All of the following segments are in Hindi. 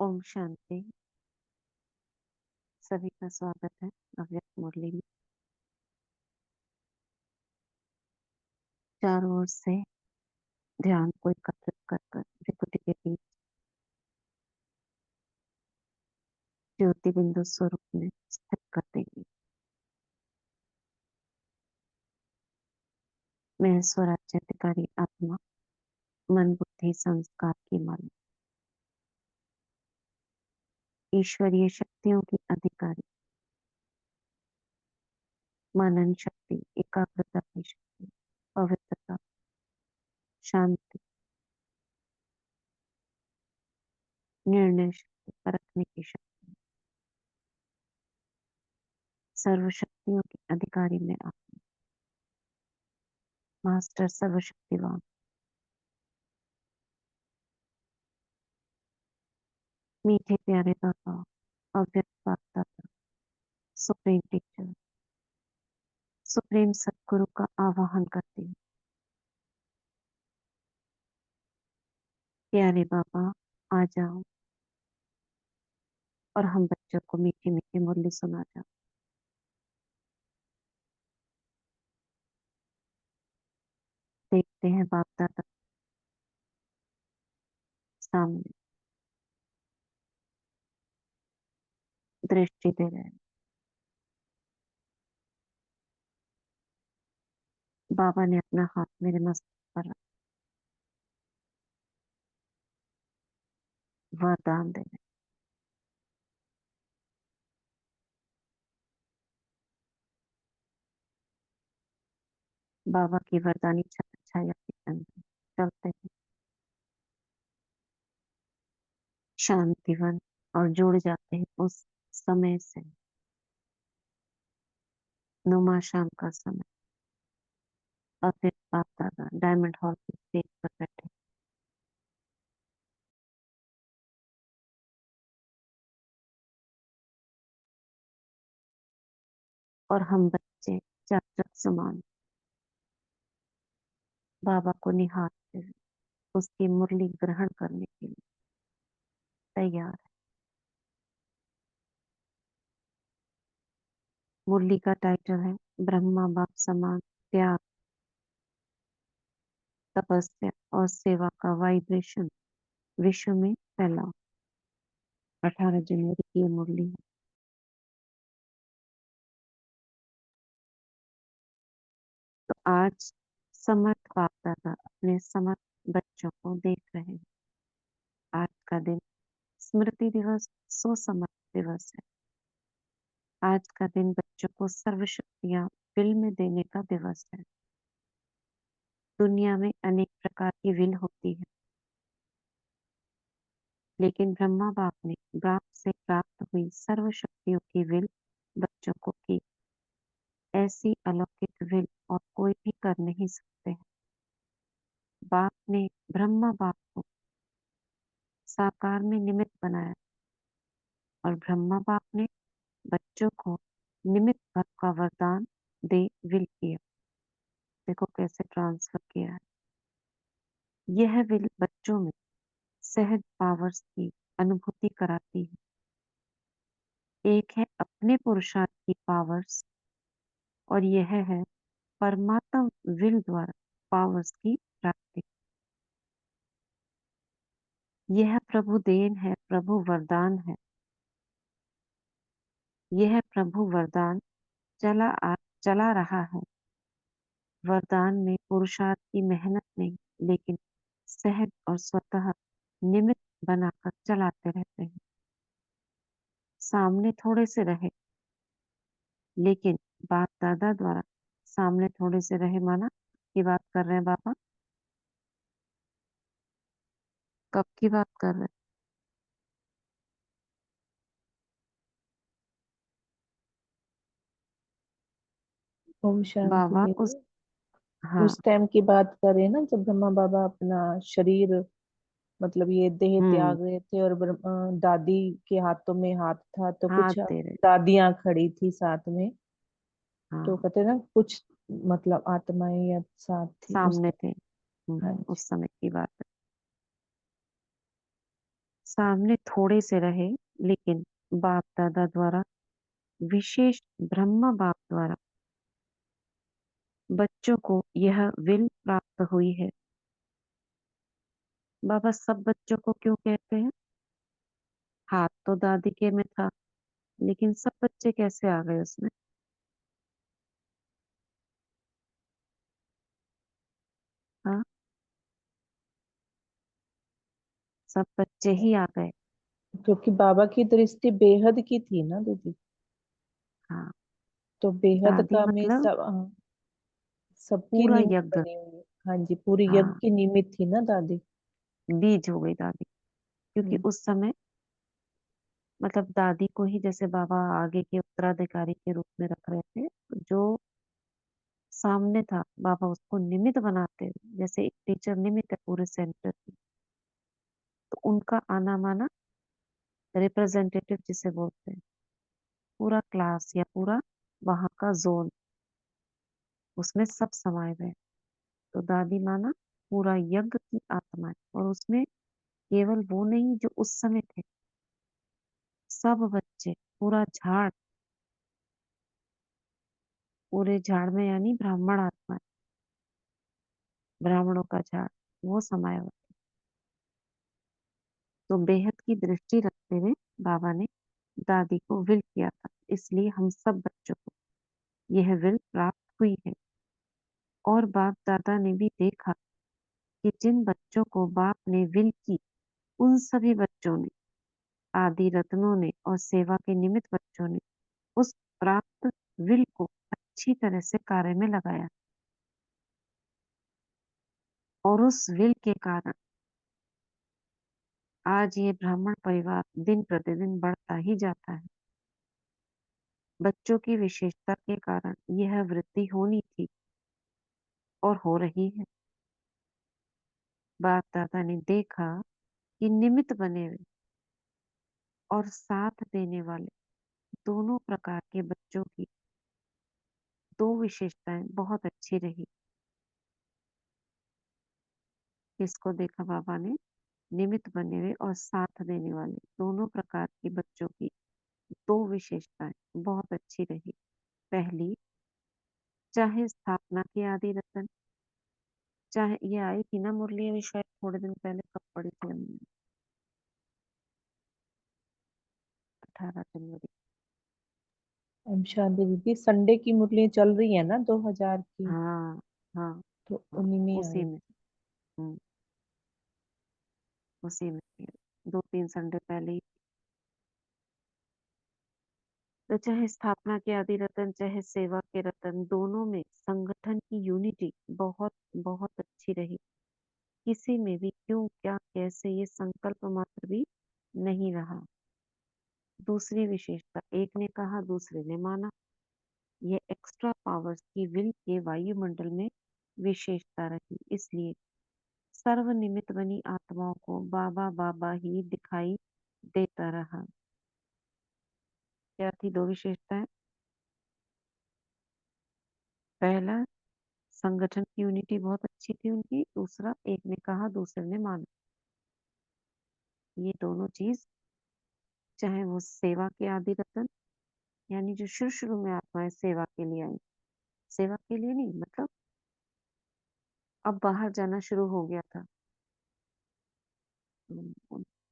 ओम शांति। सभी का स्वागत है अव्यक्त मुरली में। चारों ओर से ध्यान को एकत्रित कर कर विभूति के बीच ज्योति बिंदु स्वरूप में स्थित कर देंगे। मैं स्वराज्याधिकारी आत्मा, मन बुद्धि संस्कार की मालिक, ईश्वरीय शक्तियों की अधिकारी, मनन शक्ति, एकाग्रता की शक्ति, पवित्रता, शांति, निर्णय शक्ति, परखने की शक्ति, सर्व शक्तियों की अधिकारी में आप, मास्टर सर्वशक्तिवान, मीठे प्यारे बाबा, अव्यक्त बाप, सुप्रीम टीचर, सुप्रीम सदगुरु का आवाहन करती हूँ। प्यारे बाबा आ जाओ और हम बच्चों को मीठी मीठी मुरली सुना जाओ। देखते हैं बाप दादा सामने दृष्टि दे रहे हैं। बाबा ने अपना हाथ मेरे मस्तक पर रखा, वरदान दे रहे। बाबा की वरदानी छाया के अंदर चलते हैं शांतिवन और जुड़ जाते हैं उस समय से। नुमा शाम का समय और फिर बाप दादा डायमंड हॉल की स्टेज पर बैठे और हम बच्चे चाचक समान बाबा को निहारते हुए उसकी मुरली ग्रहण करने के लिए तैयार है। मुरली का टाइटल है ब्रह्मा बाप समान त्याग, तपस्या और सेवा का वाइब्रेशन विश्व में फैलाओ। 18 जनवरी की ये मुरली है। तो आज समर्थ बाप दादा अपने समर्थ बच्चों को देख रहे हैं। आज का दिन स्मृति दिवस, सुसमर्थ दिवस है। आज का दिन बच्चों को सर्व शक्तियां विल में देने का दिवस है। दुनिया में अनेक प्रकार की विल होती है, लेकिन ब्रह्मा बाप ने बाप से प्राप्त हुई सर्व शक्तियों की विल बच्चों को की। ऐसी अलौकिक विल और कोई भी कर नहीं सकते हैं। बाप ने ब्रह्मा बाप को साकार में निमित्त बनाया और ब्रह्मा बाप ने बच्चों को निमित्त भर का वरदान दे विल किया। देखो कैसे ट्रांसफर किया है। यह विल बच्चों में सहज पावर्स की अनुभूति कराती है। एक है अपने पुरुषार्थ की पावर्स और यह है परमात्मा विल द्वारा पावर्स की प्राप्ति। यह प्रभु देन है, प्रभु वरदान है। यह प्रभु वरदान चला रहा है। वरदान में पुरुषार्थ की मेहनत नहीं, लेकिन सहज और स्वतः निमित्त बनाकर चलाते रहते हैं। सामने थोड़े से रहे, लेकिन बाप दादा द्वारा सामने थोड़े से रहे माना की बात कर रहे हैं बाबा। कब की बात कर रहे हैं? ओम शांति बाबा दीदी। हाँ। उस टाइम की बात करें ना, जब ब्रह्मा बाबा अपना शरीर मतलब ये देह हम्म। त्याग रहे थे और दादी के हाथों में हाथ था, तो हाथ कुछ दे रहे। दादियां खड़ी थी साथ में। तो हाँ, कहते ना कुछ मतलब आत्माएं या साथ थी उस सामने टाइम। थे। हाँ जी। उस समय की बात है। सामने थोड़े से रहे, लेकिन बाप दादा द्वारा, विशेष ब्रह्मा बाप द्वारा बच्चों को यह विल प्राप्त हुई है। बाबा सब बच्चों को क्यों कहते हैं? हाथ तो दादी के में था, लेकिन सब बच्चे कैसे आ गए उसमें? हाँ, सब बच्चे ही आ गए। क्योंकि बाबा की दृष्टि बेहद की थी ना दीदी। हाँ, तो बेहद दादी का में मतलब सब सबकी पूरा निमित यज्ञ। बनी हुई है। हाँ जी, पूरी यज्ञ हाँ, की निमित थी ना दादी। बीज हो गई दादी, क्योंकि हम्म। उस समय मतलब दादी को ही जैसे बाबा आगे के उत्तराधिकारी के रूप में रख रहे थे, तो जो सामने था बाबा उसको निमित्त बनाते हैं, जैसे एक टीचर निमित्त है पूरे सेंटर की। तो उनका आना माना रिप्रेजेंटेटिव जिसे बोलते हैं, पूरा क्लास या पूरा वहां का जोन, उसमें सब समाये हुए हैं। तो दादी माना पूरा यज्ञ की आत्मा है, और उसमें केवल वो नहीं जो उस समय थे, सब बच्चे, पूरा झाड़, पूरे झाड़ में यानी ब्राह्मण आत्मा है, ब्राह्मणों का झाड़, वो समाया हुआ। तो बेहद की दृष्टि रखते हुए बाबा ने दादी को विल किया था, इसलिए हम सब बच्चों को यह विल प्राप्त हुई है। और बाप दादा ने भी देखा कि जिन बच्चों को बाप ने विल की, उन सभी बच्चों ने, आदि रत्नों ने और सेवा के निमित्त बच्चों ने उस प्राप्त विल को अच्छी तरह से कार्य में लगाया, और उस विल के कारण आज ये ब्राह्मण परिवार दिन प्रतिदिन बढ़ता ही जाता है। बच्चों की विशेषता के कारण यह वृद्धि होनी थी और हो रही है। बाप दादा ने देखा कि निमित्त बने हुए और साथ देने वाले दोनों प्रकार के बच्चों की दो विशेषताएं बहुत अच्छी रही। इसको देखा बाबा ने, निमित्त बने हुए और साथ देने वाले दोनों प्रकार के बच्चों की दो विशेषताएं बहुत अच्छी रही। पहली, चाहे स्थापना की आदि रतन, चाहे ये आई थी ना मुरली अभी शायद थोड़े दिन पहले, कब पड़ी थी हमने? 18 जनवरी। हम शांति दीदी, संडे की मुरलियां चल रही है ना 2000 की। हाँ, हाँ, तो हाँ, उन्हीं में उसी आई। में। हम्म, उसी में थी। 2-3 संडे पहले ही। तो चाहे स्थापना के आदि रतन, चाहे सेवा के रतन, दोनों में संगठन की यूनिटी बहुत बहुत अच्छी रही। किसी में भी क्यों, क्या, कैसे, ये संकल्प मात्र भी नहीं रहा। दूसरी विशेषता, एक ने कहा दूसरे ने माना, ये एक्स्ट्रा पावर्स की विल के वायुमंडल में विशेषता रही। इसलिए सर्वनिमित्त बनी आत्माओं को बाबा बाबा ही दिखाई देता रहा। क्या थी दो विशेषताएं? पहला, संगठन की यूनिटी बहुत अच्छी थी उनकी। दूसरा, एक ने कहा दूसरे ने माना। ये दोनों चीज, चाहे वो सेवा के आदि रतन, यानी जो शुरू शुरू में आत्माएं सेवा के लिए आई, सेवा के लिए नहीं मतलब अब बाहर जाना शुरू हो गया था,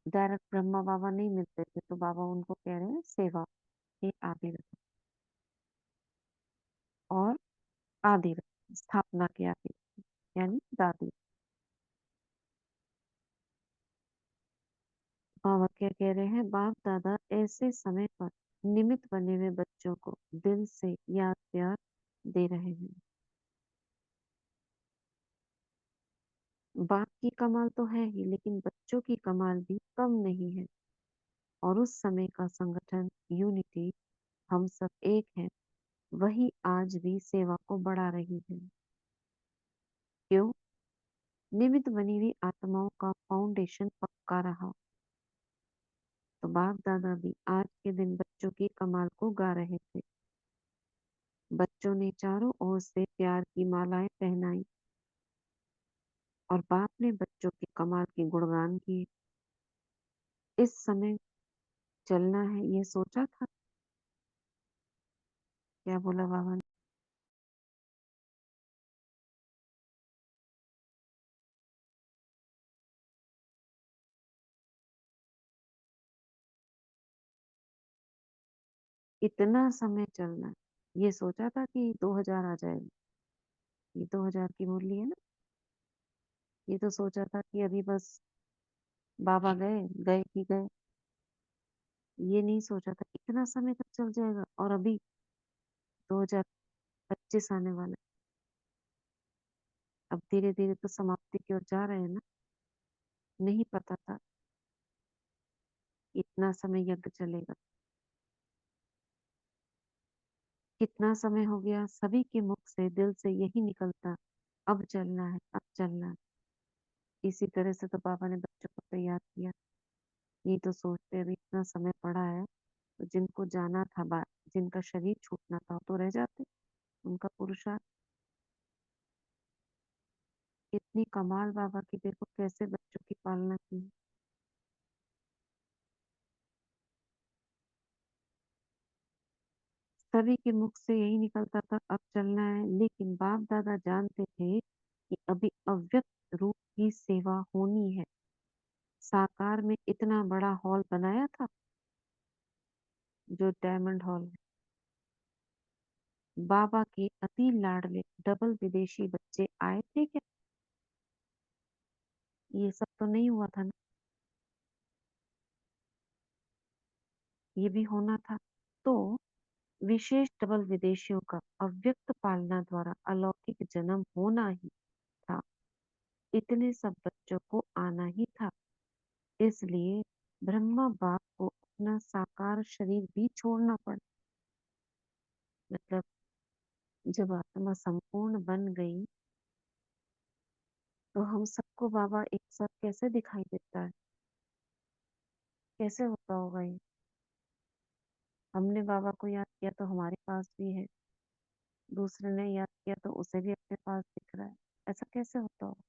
डायरेक्ट ब्रह्मा बाबा नहीं मिलते थे, तो बाबा उनको कह रहे हैं सेवा के आदि रतन, और आदि रतन स्थापना के आदि रतन, यानी दादी। बाबा क्या कह रहे हैं? बाप दादा ऐसे समय पर निमित्त बने हुए बच्चों को दिल से याद प्यार दे रहे हैं। बाप की कमाल तो है ही, लेकिन बच्चों की कमाल भी कम नहीं है। और उस समय का संगठन, यूनिटी, हम सब एक हैं, वही आज भी सेवा को बढ़ा रही है। क्यों? निमित्त बनी हुई आत्माओं का फाउंडेशन पक्का रहा। तो बाप दादा भी आज के दिन बच्चों की कमाल को गा रहे थे। बच्चों ने चारों ओर से प्यार की मालाएं पहनाई, और बाप ने बच्चों के कमाल के गुणगान किए। इस समय चलना है, ये सोचा था? क्या बोला बाबा ने? इतना समय चलना है, ये सोचा था कि 2000 आ जाएगा? ये 2000 की मुरली है ना। ये तो सोचा था कि अभी बस बाबा गए गए कि गए। ये नहीं सोचा था इतना समय तक चल जाएगा, और अभी 2025 आने वाला है। अब धीरे धीरे तो समाप्ति की ओर जा रहे हैं ना। नहीं पता था इतना समय यज्ञ चलेगा। कितना समय हो गया, सभी के मुख से दिल से यही निकलता, अब चलना है, अब चलना है। इसी तरह से तो बाबा ने बच्चों को तैयार किया। ये तो सोचते अभी इतना समय पड़ा है, तो जिनको जाना था, जिनका शरीर छूटना था, वो तो रह जाते। उनका पुरुषार्थ। इतनी कमाल बाबा की, देखो कैसे बच्चों की पालना की है। सभी के मुख से यही निकलता था, अब चलना है। लेकिन बाप दादा जानते थे कि अभी अव्यक्त रूप की सेवा होनी है। साकार में इतना बड़ा हॉल बनाया था, जो डायमंड हॉल है। बाबा के अति लाडले डबल विदेशी बच्चे आए थे क्या? ये सब तो नहीं हुआ था ना। ये भी होना था। तो विशेष डबल विदेशियों का अव्यक्त पालना द्वारा अलौकिक जन्म होना ही था। इतने सब बच्चों को आना ही था। इसलिए ब्रह्मा बाप को अपना साकार शरीर भी छोड़ना पड़ा। मतलब जब आत्मा संपूर्ण बन गई, तो हम सबको बाबा एक साथ कैसे दिखाई देता है? कैसे होता होगा ये? हमने बाबा को याद किया तो हमारे पास भी है, दूसरे ने याद किया तो उसे भी अपने पास दिख रहा है। ऐसा कैसे होता होगा?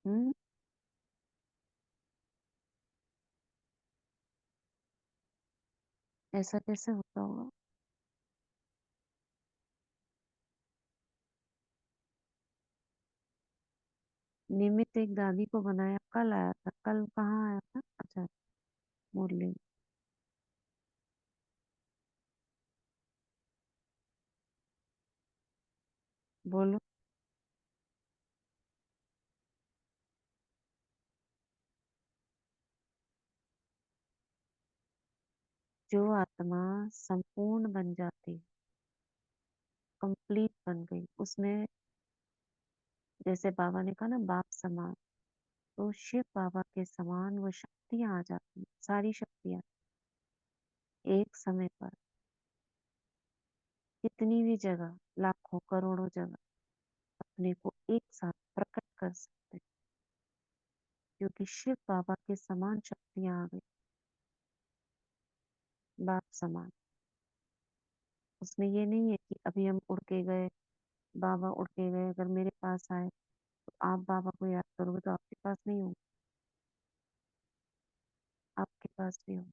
हम्म। ऐसा कैसे होता होगा? निमित एक दादी को बनाया, कल आया था। कल कहाँ आया था? अच्छा, मुरली। बोलो। जो आत्मा संपूर्ण बन जाती, कंप्लीट बन गई, उसमें जैसे बाबा ने कहा ना, बाप समान, तो शिव बाबा के समान वो शक्तियां आ जाती, सारी शक्तियां एक समय पर, कितनी भी जगह, लाखों करोड़ों जगह अपने को एक साथ प्रकट कर सकते हैं, क्योंकि शिव बाबा के समान शक्तियां आ गई। बाप समान। उसमें ये नहीं है कि अभी हम उड़ के गए, बाबा उड़ के गए, अगर मेरे पास आए तो आप बाबा को याद करोगे तो आपके पास नहीं होंगे, आपके पास भी होंगे।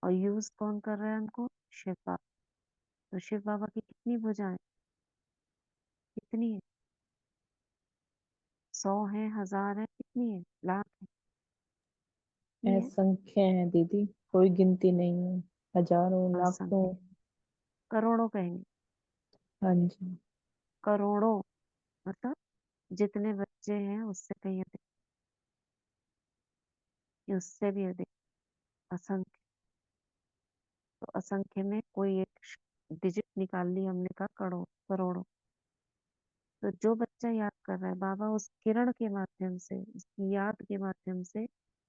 और यूज कौन कर रहा है हमको? शिव बाबा। तो शिव बाबा की कितनी भुजाएं, कितनी है? 100 है, 1000 है, कितनी है, लाख है, कितनी है? असंख्य है दीदी, कोई गिनती नहीं है। हजारों लाखों। असंख्य। करोड़ों कहेंगे। हाँ जी। करोड़ों। मतलब जितने बच्चे हैं उससे कहीं अधिक, कि उससे भी अधिक। असंख्य। तो असंख्य में कोई एक डिजिट निकाल ली हमने, कहा करोड़, करोड़ों। तो जो बच्चा याद कर रहा है, बाबा उस किरण के माध्यम से, उसकी याद के माध्यम से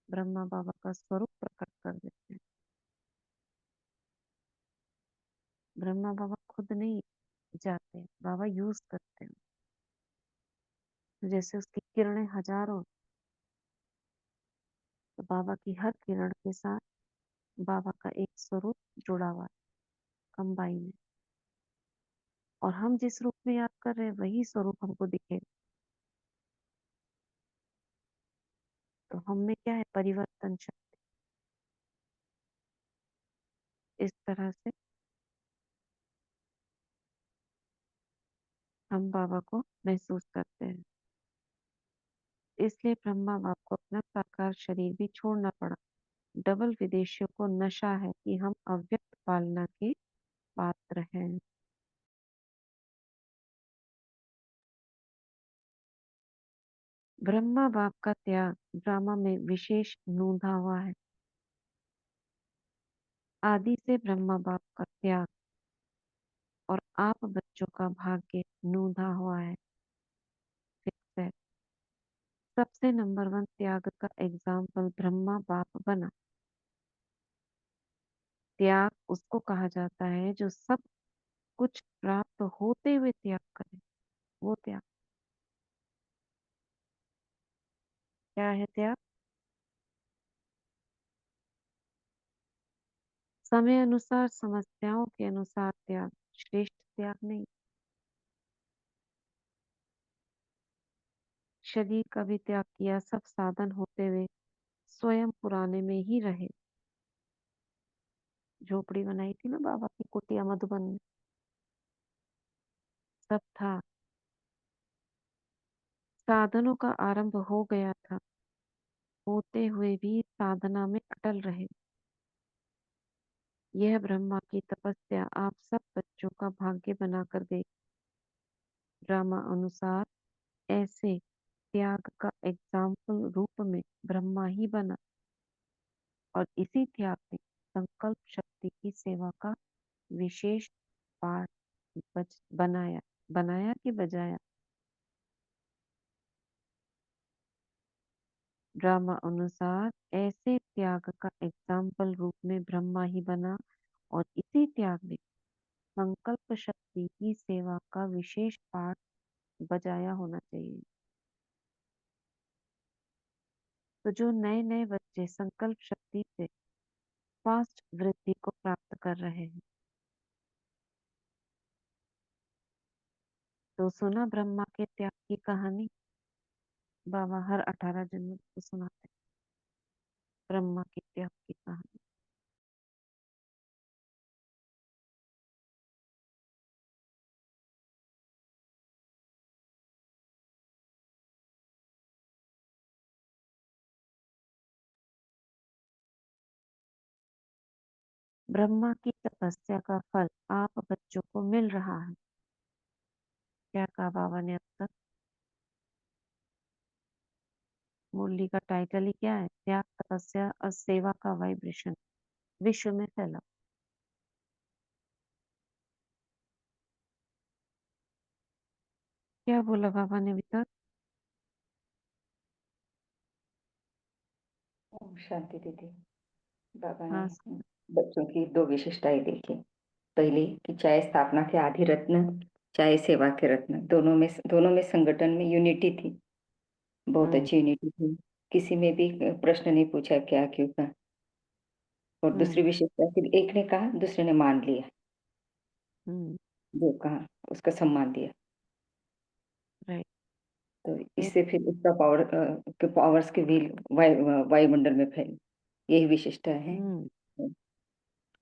ब्रह्मा बाबा का स्वरूप प्रकट कर देते हैं। ब्रह्मा बाबा खुद नहीं जाते, बाबा यूज करते हैं। तो जैसे उसकी किरणें हजारों, तो बाबा की हर किरण के साथ बाबा का एक स्वरूप जुड़ा हुआ है, कंबाइन है। और हम जिस रूप में याद कर रहे हैं, वही स्वरूप हमको दिखेगा। तो हम में क्या है, परिवर्तन शक्ति। इस तरह से हम बाबा को महसूस करते हैं। इसलिए ब्रह्मा बाप को अपना साकार शरीर भी छोड़ना पड़ा। डबल विदेशियों को नशा है कि हम अव्यक्त पालना के पात्र हैं। ब्रह्मा बाप का त्याग ड्रामा में विशेष नूंधा हुआ है। आदि से ब्रह्मा बाप का त्याग और आप बच्चों का भाग्य नूंधा हुआ है। फिक्स है। सबसे नंबर 1 त्याग का एग्जाम्पल ब्रह्मा बाप बना। त्याग उसको कहा जाता है जो सब कुछ प्राप्त होते हुए त्याग करे। वो त्याग क्या है? त्याग समय अनुसार, समस्याओं के अनुसार त्याग, श्रेष्ठ त्याग नहीं। शरीर का भी त्याग किया, सब साधन होते हुए स्वयं पुराने में ही रहे। झोपड़ी बनाई थी ना बाबा की कुटिया मधुबन में, सब था। साधनों का आरंभ हो गया था, होते हुए भी साधना में अटल रहे। यह ब्रह्मा की तपस्या आप सब बच्चों का भाग्य बनाकर दे। ड्रामा अनुसार ऐसे त्याग का एग्जाम्पल रूप में ब्रह्मा ही बना और इसी त्याग ने संकल्प शक्ति की सेवा का विशेष पाठ बनाया। बनाया कि बजाया? ड्रामा अनुसार ऐसे त्याग का एग्जाम्पल रूप में ब्रह्मा ही बना और इसी त्याग ने संकल्प शक्ति की सेवा का विशेष पाठ बजाया होना चाहिए। तो जो नए नए बच्चे संकल्प शक्ति से फास्ट वृद्धि को प्राप्त कर रहे हैं, तो सुना ब्रह्मा के त्याग की कहानी? बाबा हर 18 जन्म को सुनाते हैं ब्रह्मा के त्याग की कहानी। ब्रह्मा की तपस्या का फल आप बच्चों को मिल रहा है। क्या कहा बाबा ने अब तक? मुरली का टाइटल ही क्या है? त्याग, तपस्या और सेवा का वाइब्रेशन विश्व में फैला। क्या बोला बाबा ने अभी तक? ओम शांति दीदी। बाबा ने हाँ बच्चों की दो विशेषताएं देखी। पहली कि चाहे स्थापना के आदि रत्न, चाहे सेवा के रत्न, दोनों में संगठन में यूनिटी थी। बहुत हम्म अच्छी यूनिटी थी। किसी में भी प्रश्न नहीं पूछा क्या क्यों का। और दूसरी हम्म विशेषता फिर एक ने कहा, दूसरे ने मान लिया। हम्म जो कहा उसका सम्मान दिया। राइट। तो एक इससे फिर उसका पावर्स के व्हील वायुमंडल में फैली। यही विशेषता है। हम्म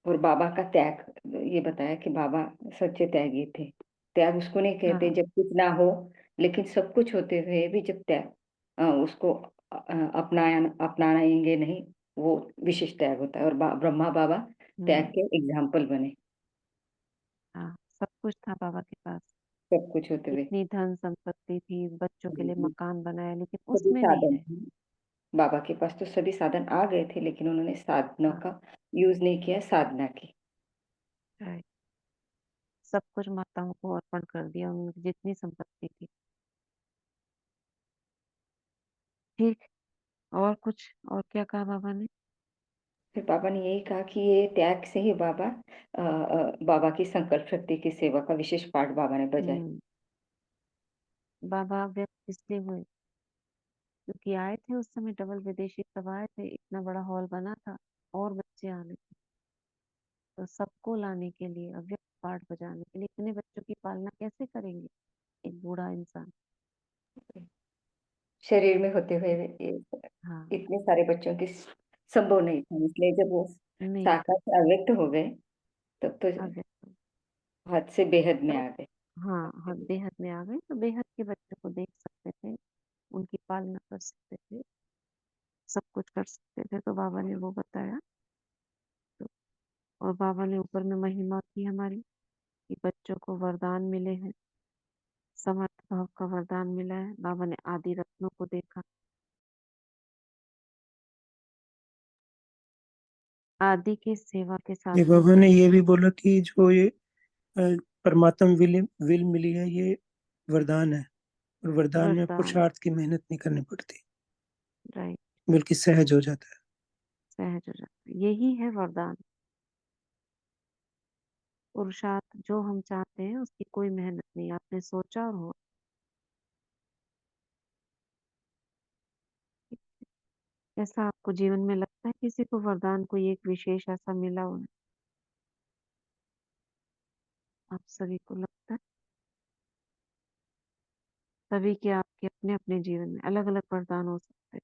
और बाबा का त्याग ये बताया कि बाबा सच्चे त्यागी थे। त्याग उसको नहीं कहते हाँ जब कुछ ना हो, लेकिन सब कुछ होते हुए भी जब त्याग उसको अपनाएंगे नहीं, वो विशेष त्याग होता है। और ब्रह्मा बाबा त्याग हम्म के एग्जाम्पल बने। हाँ, सब कुछ था बाबा के पास। सब कुछ होते हुए इतनी धन संपत्ति थी, बच्चों के लिए मकान बनाया, लेकिन सभी उसमें नहीं साधन रहे। थे। बाबा के पास तो सभी साधन आ गए थे, लेकिन उन्होंने साधना हाँ का यूज नहीं किया, साधना की। राइट। सब कुछ माताओं को अर्पण कर दिया, उनकी जितनी संपत्ति थी। ठीक। और कुछ और क्या कहा बाबा ने? फिर बाबा ने यही कहा कि ये त्याग से ही बाबा की संकल्प शक्ति की सेवा का विशेष पाठ बाबा ने बजाया। हम्म बाबा व्यक्त इसलिए हुए क्योंकि आए थे उस समय, डबल विदेशी सब आए थे, इतना बड़ा हॉल बना था और बच्चे आने थे। तो सबको लाने के लिए, अव्यक्त पाठ बजाने के लिए, इतने बच्चों की पालना कैसे करेंगे एक बूढ़ा इंसान? शरीर में होते हुए ये हाँ इतने सारे बच्चों की संभव नहीं था, इसलिए जब वो नहीं साकार से अव्यक्त हो गए तब तो आ गए। हद से बेहद में आ गए। हाँ, हद बेहद में आ गए तो बेहद के बच्चों को देख सकते थे, उनकी पालना कर सकते थे, सब कुछ कर सकते थे। तो बाबा ने वो बताया। तो और बाबा ने ऊपर में महिमा की हमारी कि बच्चों को वरदान मिले हैं, समर्थ भाव का वरदान मिला है। बाबा ने आदि रत्नों को देखा, आदि की सेवा के साथ ये में बाबा ने चले। ये भी बोला कि जो ये परमात्म विल मिली है, ये वरदान है, और वरदान में वरदान, पुरुषार्थ की मेहनत नहीं करनी पड़ती, राइट, बल्कि सहज हो जाता है। सहज हो जाता है। यही है वरदान। पुरुषार्थ जो हम चाहते हैं उसकी कोई मेहनत नहीं, आपने सोचा और हो। ऐसा आपको जीवन में लगता है किसी को वरदान कोई एक विशेष ऐसा मिला हो? आप सभी को लगता है? सभी के आपके अपने अपने जीवन में अलग अलग वरदान हो सकते हैं।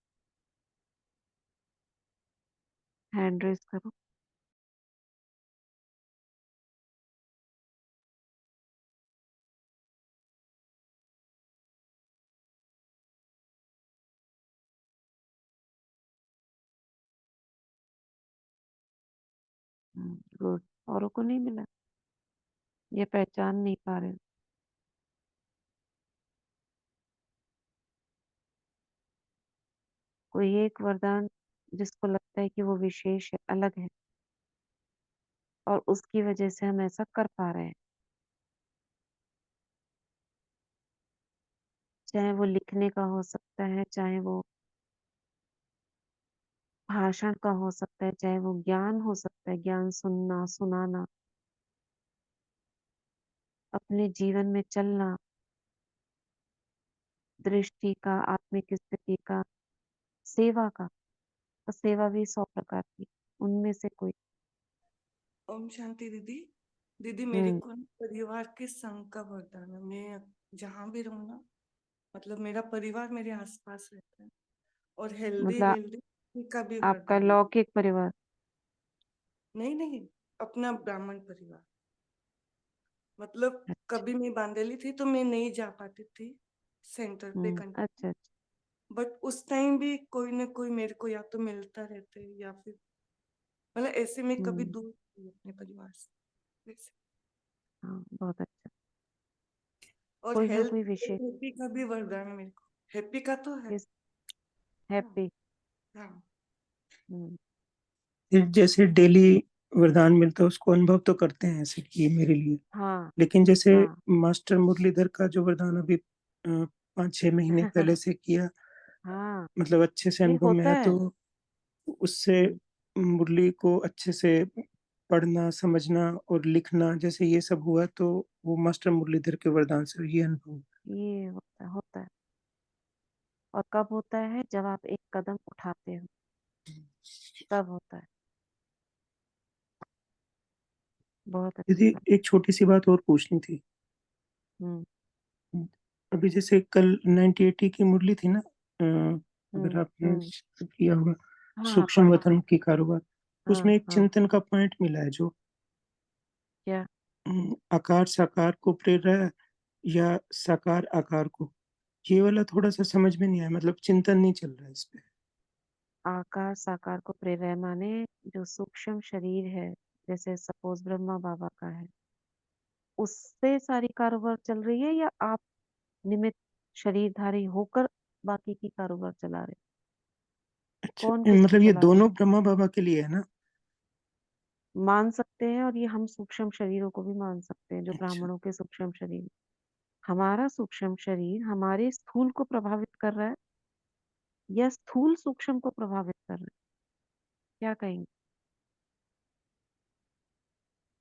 हैंड रेस करो। गुड। औरों को नहीं मिला? ये पहचान नहीं पा रहे? कोई एक वरदान जिसको लगता है कि वो विशेष है, अलग है, और उसकी वजह से हम ऐसा कर पा रहे हैं। चाहे वो लिखने का हो सकता है, चाहे वो भाषण का हो सकता है, चाहे वो ज्ञान हो सकता है, ज्ञान सुनना सुनाना, अपने जीवन में चलना, दृष्टि का, आत्मिक स्थिति का, सेवा का। और सेवा भी 100 प्रकार की, उनमें से कोई। ओम शांति दीदी। दीदी मेरे हम्म को ना परिवार के संग का वरदान है। मैं जहाँ भी रहूँ ना, मतलब मेरा परिवार मेरे आसपास रहता है, और हेल्दी मतलब वेल्दी का भी आपका वरदान है। लौकिक परिवार? नहीं नहीं, अपना ब्राह्मण परिवार। मतलब कभी मैं बांदेली थी तो मैं नहीं जा पाती थी सेंटर पे अच्छा कंटिन्यू, अच्छा। बट उस टाइम भी कोई ना कोई मेरे को या तो मिलता रहते या फिर, मतलब ऐसे में कभी हम्म। दूर नहीं हूँ अपने परिवार से वैसे। हाँ, बहुत अच्छा। और कोई ना हेल्थ कोई विशेष। हैप्पी का भी वरदान है मेरे को। हैप्पी का तो है। किस? हाँ हैप्पी। हाँ। हम्म। फिर जैसे डेली वरदान मिलता है उसको अनुभव तो करते हैं, ऐसे कि मेरे लिए, हाँ लेकिन जैसे हाँ। मास्टर मुरलीधर का जो वरदान अभी 5-6 महीने पहले से किया, हाँ, मतलब अच्छे से नहीं अनुभव में होता है, है। तो उससे हम्म, मुरली को अच्छे से पढ़ना, समझना और लिखना, जैसे ये सब हुआ, तो वो मास्टर मुरलीधर के वरदान से ये अनुभव हुआ। ये होता है। और कब होता है? जब आप एक कदम उठाते हो, तब होता है। बहुत अच्छी दीदी बात। एक छोटी सी बात और पूछनी थी। हम्म अभी जैसे कल 9080 की मुरली थी ना, अगर आपने हम्म। किया होगा, हाँ, सूक्ष्म पढ़ा। वतन की कारोबार, उसमें हाँ एक हाँ। चिंतन का पॉइंट मिला है, जो क्या? आकार साकार को प्रेर रहा है या साकार आकार को, ये वाला थोड़ा सा समझ में नहीं आया, मतलब चिंतन नहीं चल रहा है इस पे। आकार साकार को प्रेरय माने जो सूक्ष्म शरीर है, जैसे सपोज ब्रह्मा बाबा का है, उससे सारी कारोबार चल रही है, या आप निमित्त शरीरधारी होकर बाकी की कारोबार चला रहे? अच्छा, कौन किसको मतलब ये चला रहे? दोनों ब्रह्मा बाबा के लिए है ना? मान सकते हैं, और ये हम सूक्ष्म शरीरों को भी मान सकते हैं, जो अच्छा। ब्राह्मणों के सूक्ष्म शरीर। हमारा सूक्ष्म शरीर हमारे स्थूल को प्रभावित कर रहा है, या स्थूल सूक्ष्म को प्रभावित कर रहा है? क्या कहेंगे?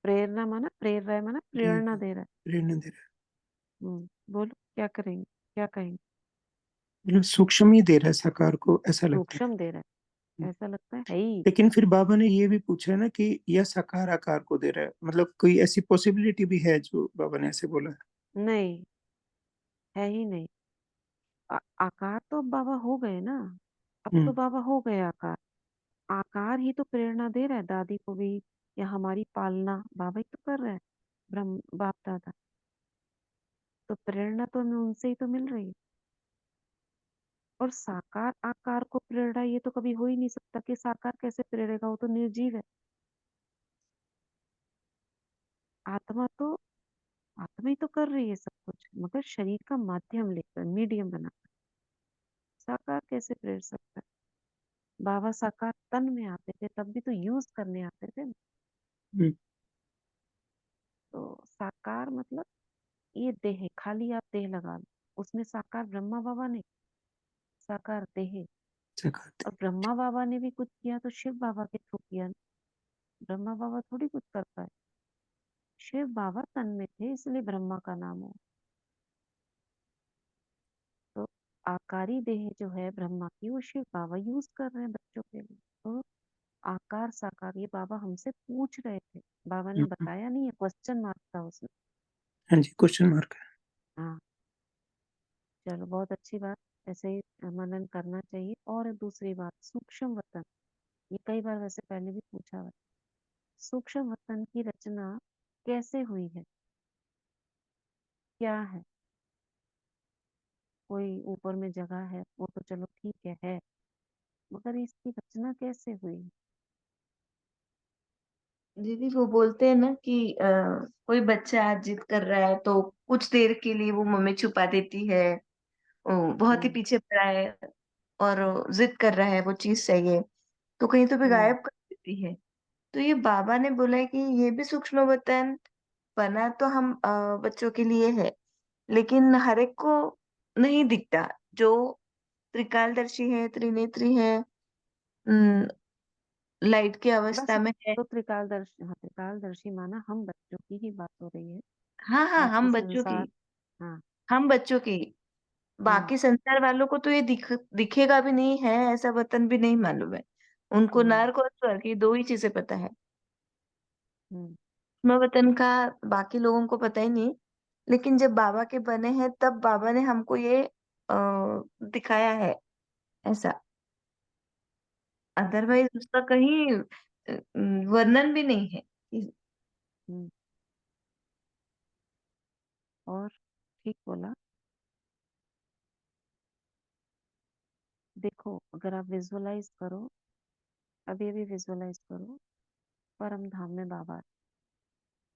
प्रेरणा माना, प्रेरय माना प्रेरणा दे रहा है। प्रेरणा दे रहा बोलो क्या करेंगे, क्या कहेंगे? है, मतलब सूक्ष्म ही दे रहा है साकार को, ऐसा लगता सूक्ष्म दे रहा है। है, ऐसा लगता है ही। लेकिन फिर बाबा ने ये भी पूछा है ना कि यह साकार आकार को दे रहा है, मतलब कोई ऐसी पॉसिबिलिटी भी है जो बाबा ने ऐसे बोला है? नहीं, है ही नहीं। आकार तो बाबा हो गए ना। अब तो हम्म, बाबा हो गए आकार। आकार ही तो प्रेरणा दे रहा है दादी को भी, या हमारी पालना बाबा ही तो कर रहा है, ब्रह्म बाप दादा। तो प्रेरणा तो हमें उनसे ही तो मिल रही है। और साकार आकार को प्रेरणा, ये तो कभी हो ही नहीं सकता कि साकार कैसे प्रेरेगा, वो तो निर्जीव है। आत्मा तो आत्मा ही तो कर रही है सब कुछ, मगर शरीर का माध्यम लेकर, मीडियम बनाकर। साकार कैसे प्रेर सकता है? बाबा साकार तन में आते थे, तब भी तो यूज करने आते थे ना। हम्म, तो साकार मतलब ये देह है, खाली आप देह लगा लो, उसमें साकार ब्रह्मा बाबा ने, साकार देह है। सकारात्मक। और ब्रह्मा बाबा ने भी कुछ किया तो शिव बाबा के थ्रू किया ना। ब्रह्मा बाबा थोड़ी कुछ कर पाए, शिव बाबा तन में थे, इसलिए ब्रह्मा का नाम हो। तो आकारी देह जो है ब्रह्मा की, वो शिव बाबा यूज कर रहे हैं बच्चों के लिए। तो आकार साकार ये बाबा हमसे पूछ रहे थे, बाबा ने हम्म, बताया नहीं है, क्वेश्चन मार्क था उसमें। हाँ जी, क्वेश्चन मार्क है। हाँ, चलो बहुत अच्छी बात। ऐसे ही मनन करना चाहिए। और दूसरी बात, सूक्ष्म वतन, ये कई बार वैसे पहले भी पूछा हुआ है। सूक्ष्म वतन की रचना कैसे हुई है, क्या है? कोई ऊपर में जगह है, वो तो चलो ठीक है, मगर इसकी रचना कैसे हुई? दीदी वो बोलते हैं ना कि कोई बच्चा जिद कर रहा है तो कुछ देर के लिए वो मम्मी छुपा देती है, वो बहुत ही हम्म। पीछे पड़ा है और जिद कर रहा है, वो चीज चाहिए, तो कहीं तो भी हम्म। गायब कर देती है। तो ये बाबा ने बोला है कि ये भी सूक्ष्म वतन बना तो हम बच्चों के लिए है, लेकिन हर एक को नहीं दिखता। जो त्रिकालदर्शी है, त्रिनेत्री है, लाइट की बस, अवस्था में है। तो त्रिकालदर्शी, हाँ त्रिकालदर्शी माना हम बच्चों की ही बात हो रही है। हाँ हाँ, बाकी हम बच्चों की, संसार, हाँ। हम बच्चों की। हम्म। बाकी संसार वालों को तो ये दिखेगा भी नहीं है, ऐसा वतन भी नहीं मालूम है। उनको हम्म। नर्क और स्वर्ग की दो ही चीजें पता है। हम्म। सूक्ष्म वतन का बाकी लोगों को पता ही नहीं। लेकिन जब बाबा के बने हैं तब बाबा ने हमको ये दिखाया है ऐसा। अदरवाइज उसका कहीं वर्णन भी नहीं है। हम्म। और ठीक बोला। देखो, अगर आप विजुअलाइज करो, अभी अभी विजुअलाइज करो, परम धाम में बाबा है,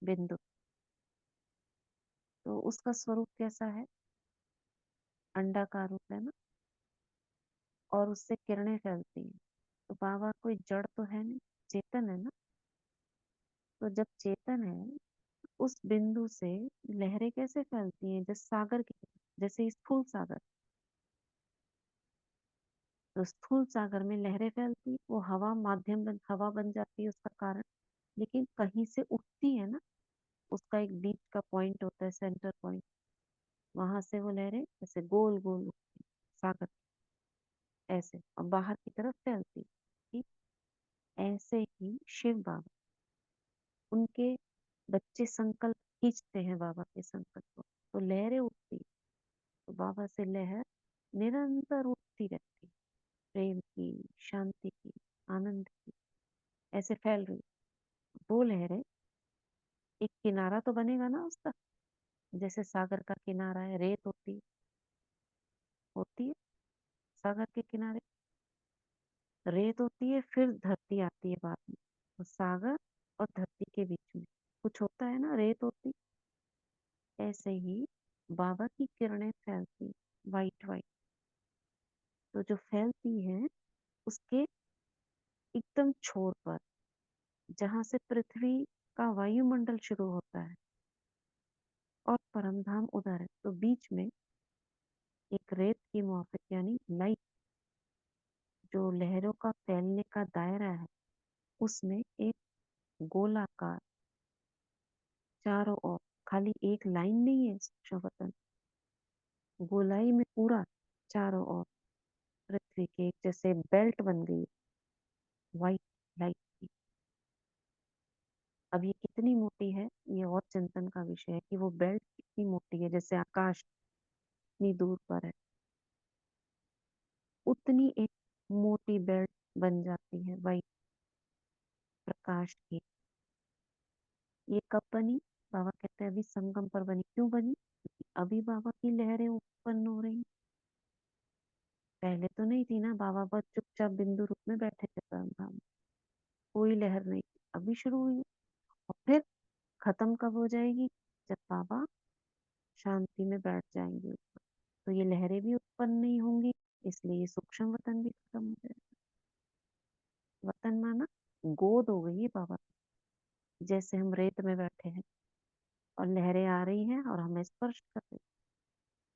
बिंदु। तो उसका स्वरूप कैसा है? अंडाकार रूप है ना, और उससे किरणें फैलती हैं। तो बाबा कोई जड़ तो है नहीं, चेतन है ना। तो जब चेतन है, उस बिंदु से लहरें कैसे फैलती हैं? जैसे सागर की, जैसे स्थूल सागर। तो स्थूल सागर में लहरें फैलती, वो हवा माध्यम बन, हवा बन जाती है उसका कारण। लेकिन कहीं से उठती है ना, उसका एक बीच का पॉइंट होता है, सेंटर पॉइंट। वहां से वो लहरें ऐसे गोल गोल उठती, सागर ऐसे, और बाहर की तरफ फैलती। ठीक ऐसे ही शिव बाबा, उनके बच्चे संकल्प खींचते हैं बाबा के संकल्प को, तो लहरें उठती। तो बाबा से लहर निरंतर उठती रहती, प्रेम की, शांति की, आनंद की, ऐसे फैल रही। वो लहरें, एक किनारा तो बनेगा ना उसका। जैसे सागर का किनारा है, रेत होती है सागर के किनारे, रेत होती है, फिर धरती आती है बाद में। तो सागर और धरती के बीच में कुछ होता है ना, रेत होती। ऐसे ही बाबा की किरणें फैलती, वाइट वाइट। तो जो फैलती है, उसके एकदम छोर पर, जहां से पृथ्वी का वायुमंडल शुरू होता है और परमधाम उधर है, तो बीच में एक रेत की मुआफिक यानी लाइट, जो लहरों का फैलने का दायरा है, उसमें एक गोलाकार, चारों ओर, खाली एक लाइन नहीं है सूक्ष्म, गोलाई में पूरा, चारों ओर पृथ्वी के एक जैसे बेल्ट बन गई, व्हाइट लाइट की। अब ये कितनी मोटी है, ये और चिंतन का विषय है कि वो बेल्ट कितनी मोटी है, जैसे आकाश इतनी दूर पर है, उतनी एक मोटी बेल्ट बन जाती है वाइट प्रकाश की। ये कब बनी? बाबा कहते हैं अभी संगम पर बनी। क्यों बनी? क्योंकि अभी बाबा की लहरें उत्पन्न हो रही। पहले तो नहीं थी ना, बाबा बस चुपचाप बिंदु रूप में बैठे थे परमधाम में, कोई लहर नहीं थी। अभी शुरू हुई है। और फिर खत्म कब हो जाएगी? जब बाबा शांति में बैठ जाएंगे ऊपर, तो ये लहरें भी उत्पन्न नहीं होंगी, इसलिए ये सूक्ष्म वतन भी खत्म हो जाएगा। वतन माना गोद हो गई है बाबा की। जैसे हम रेत में बैठे हैं और लहरें आ रही हैं और हमें स्पर्श कर रही,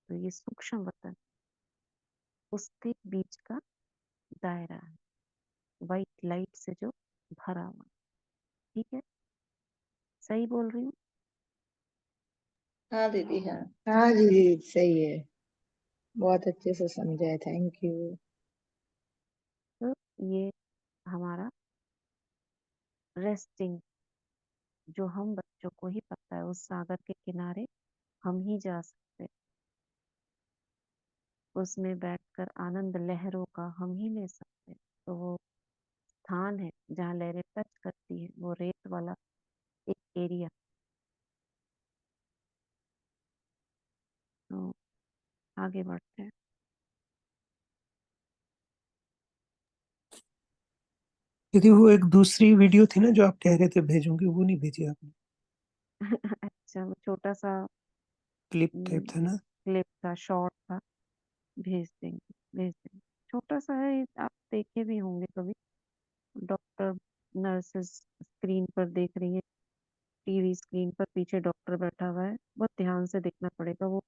तो ये सूक्ष्म वतन, उसके बीच का दायरा है, व्हाइट लाइट से जो भरा हुआ। ठीक है, सही बोल रही हूँ? हाँ दीदी, हाँ। हाँ जी, सही है। बहुत अच्छे से समझा है, थैंक यू। तो ये हमारा रेस्टिंग, जो हम बच्चों को ही पता है, उस सागर के किनारे हम ही जा सकते हैं, उसमें बैठकर आनंद लहरों का हम ही ले सकते हैं। तो वो स्थान है जहाँ लहरें टच करती है, वो रेत वाला एक एरिया। तो आगे बढ़ते हैं। दीदी वो एक दूसरी वीडियो थी ना जो आप कह रहे थे भेजूंगी, वो नहीं भेजी आपने? अच्छा, वो छोटा सा क्लिप टाइप था ना? क्लिप था, शॉर्ट था, भेज देंगे, भेज देंगे। छोटा सा है, आप देखे भी होंगे कभी। डॉक्टर नर्सेस स्क्रीन पर देख रही है, टीवी स्क्रीन पर पीछे डॉक्टर बैठा हुआ है, बहुत ध्यान से देखना पड़ेगा। वो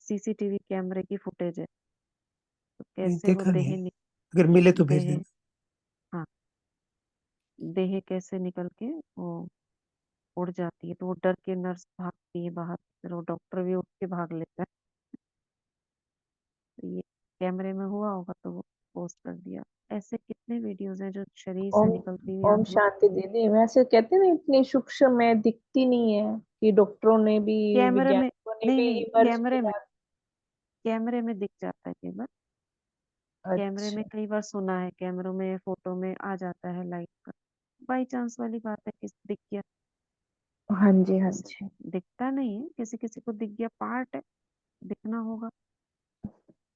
सीसीटीवी कैमरे की फुटेज है, तो नहीं, कैसे वो देखा नहीं देह है। अगर मिले तो भेज देह देना। हाँ, देह कैसे निकल के वो उड़ जाती है, तो वो डर के नर्स भागती है बाहर, फिर वो डॉक्टर भी उठ के भाग लेता है। तो ये कैमरे में हुआ होगा तो वो पोस्ट कर दिया। ऐसे कितने वीडियोस हैं जो शरीर से ओम निकलती हुई ओम आत्मा। शांति दीदी, वैसे कहते हैं ना इतनी सूक्ष्म में दिखती नहीं है, कि डॉक्टरों ने भी, कैमरे में वैज्ञानिकों ने नहीं, भी नहीं, इमर्ज किया। कैमरे में दिख जाता है कई बार। कैमरे में अच्छा। कई बार सुना है, कैमरों में फोटो में आ जाता है लाइट का। बाई चांस वाली बात है, किस दिख गया, हाँ जी, हाँ ऐसा जी। दिखता नहीं है, किसी किसी को दिख गया, पार्ट है, दिखना होगा।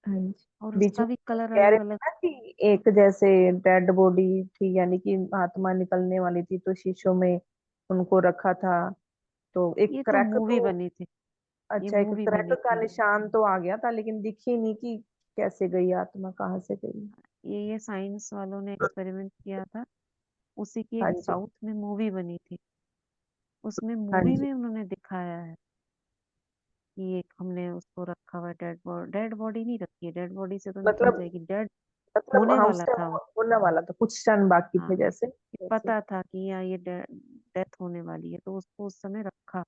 हाँ जी। और बीच उसका में भी तो कलर कह अलग रहे अलग। थे ना कि एक जैसे डेड बॉडी थी, यानी कि आत्मा निकलने वाली थी, तो शीशों में उनको रखा था। तो एक ये तो क्रैक मूवी तो, बनी थी, ये अच्छा, एक मूवी क्रैक बनी का थी। निशान तो आ गया था, लेकिन दिखी नहीं कि कैसे गई आत्मा, कहाँ से गई। ये साइंस वालों ने एक्सपेरिमेंट किया था, उसी की हाँ एक जी, साउथ में मूवी बनी थी। उसमें हाँ मूवी जी। में उन्होंने दिखाया है कि एक हमने उसको रखा हुआ, डेड बॉडी नहीं रखी है, डेड बॉडी से तो निकल मतलब जाएगी, डेड मतलब होने हाँ, उस वाला टाइम था वो। होने वाला था, कुछ क्षण बाकी थे हाँ, जैसे कि जैसे। पता था कि यहाँ ये डेथ होने वाली है, तो उसको उस समय रखा ये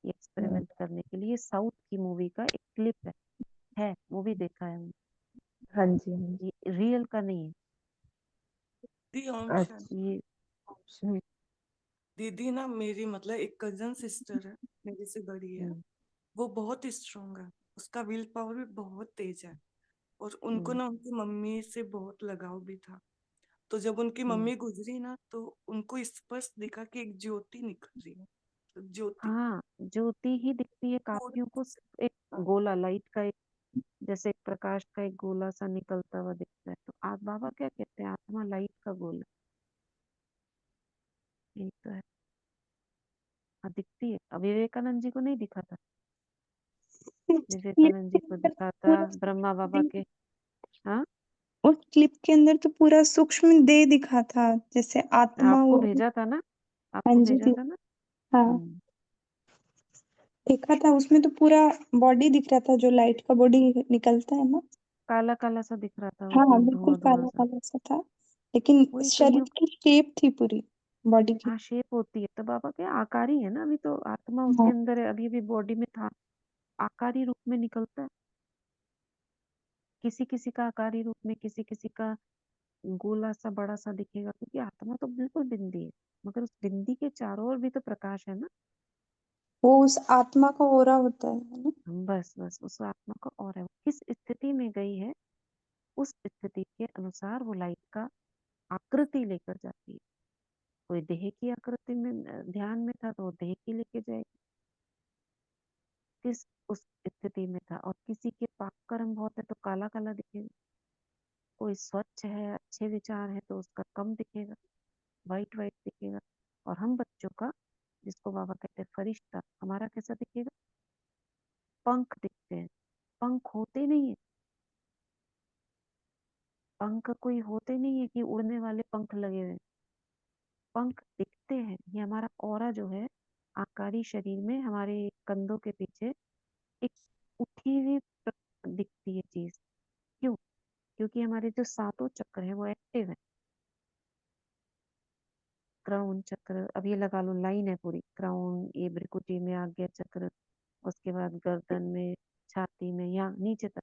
हम्म, एक्सपेरिमेंट करने के लिए। साउथ की मूवी का एक क्लिप है, मूवी देखा है हमने। हाँ जी, हाँ जी। ये रियल का नहीं है दी ओम शांति। अच्छा। ये। हम्म, दीदी ना, मेरी मतलब एक कजन सिस्टर है, मेरे से बड़ी है। हम्म, वो बहुत स्ट्रांग है, उसका विल पावर भी बहुत तेज है। और उनको हम्म, ना उनकी मम्मी से बहुत लगाव भी था। तो जब उनकी हम्म। मम्मी गुजरी ना, तो उनको स्पष्ट दिखा कि एक ज्योति निकल रही है, तो ज्योति हाँ, ज्योति ही दिखती है पूरी। काफियों को, सिर्फ एक गोला लाइट का, एक जैसे एक प्रकाश का एक गोला सा निकलता हुआ दिखता है। तो आप बाबा क्या कहते हैं, आत्मा लाइट का गोला, यही तो है। हाँ, दिखती है। अब विवेकानंद जी को नहीं दिखा था, ये विवेकानंद जी को दिखा था, पूरा ब्रह्मा बाबा के। हाँ, उस क्लिप के अंदर तो पूरा सूक्ष्म देह दिखा था, जैसे आत्मा आपको वो। भेजा था ना, हाँ आपको जी भेजा दी। था ना। हाँ, हम्म, देखा था, उसमें तो पूरा बॉडी दिख रहा था, जो लाइट का बॉडी निकलता है ना। काला काला सा दिख रहा था वो, हाँ हाँ, तो बिल्कुल धुआं धुआं काला सा। काला सा था, लेकिन वही तो ये। शरीर की शेप थी पूरी बॉडी की। हाँ, शेप होती है तो बाबा के आकारी है ना, अभी तो आत्मा हाँ, उसके अंदर है, अभी अभी बॉडी में था, आकारी रूप में निकलता है। किसी किसी का आकारी रूप में, किसी किसी का गोला सा बड़ा सा दिखेगा, क्योंकि आत्मा तो बिल्कुल बिंदी है, मगर उस बिंदी के चारों ओर भी तो प्रकाश है ना। वो उस आत्मा का ओरा होता है ना। बस बस उस आत्मा का और है, वो किस स्थिति में गई है उस स्थिति के अनुसार वो लाइट का आकृति लेकर जाती है। कोई देह की आकृति में ध्यान में था तो वो देह की लेके जाएगी, किस उस स्थिति में था। और किसी के पाप कर्म बहुत है तो काला काला दिखेगा, कोई स्वच्छ है, अच्छे विचार है तो उसका कम दिखेगा, वाइट वाइट दिखेगा। और हम बच्चों का, जिसको बाबा कहते हैं फरिश्ता, हमारा कैसा दिखेगा? पंख दिखते हैं। पंख होते नहीं है, पंख कोई होते नहीं है कि उड़ने वाले पंख लगे हुए। पंख दिखते हैं। ये हमारा ऑरा जो है, आकारी शरीर में हमारे कंधों के पीछे एक उठी हुई दिखती है चीज। क्यों? क्योंकि हमारे जो सातों चक्र है वो एक्टिव है। क्राउन चक्र, अब ये लगा लो लाइन है पूरी, क्राउन, ये भ्रिकुटी में आज्ञा चक्र, उसके बाद गर्दन में, छाती में, यहाँ नीचे तक,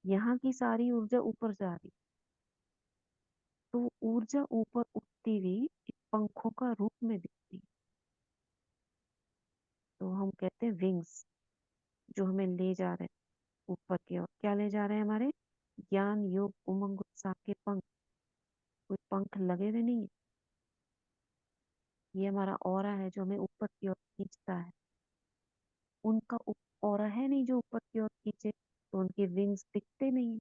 यहाँ की सारी ऊर्जा ऊपर जा रही। तो वो ऊर्जा ऊपर उठती हुई एक पंखों का रूप में दिखती है। तो हम कहते हैं विंग्स, जो हमें ले जा रहे हैं ऊपर की ओर। क्या ले जा रहे हैं? हमारे ज्ञान, योग, उमंग, उत्साह के पंख। कोई पंख लगे हुए नहीं है। ये हमारा ऑरा है जो हमें ऊपर की ओर खींचता है। उनका ऑरा है नहीं जो ऊपर की ओर खींचे, तो उनके विंग्स दिखते नहीं है,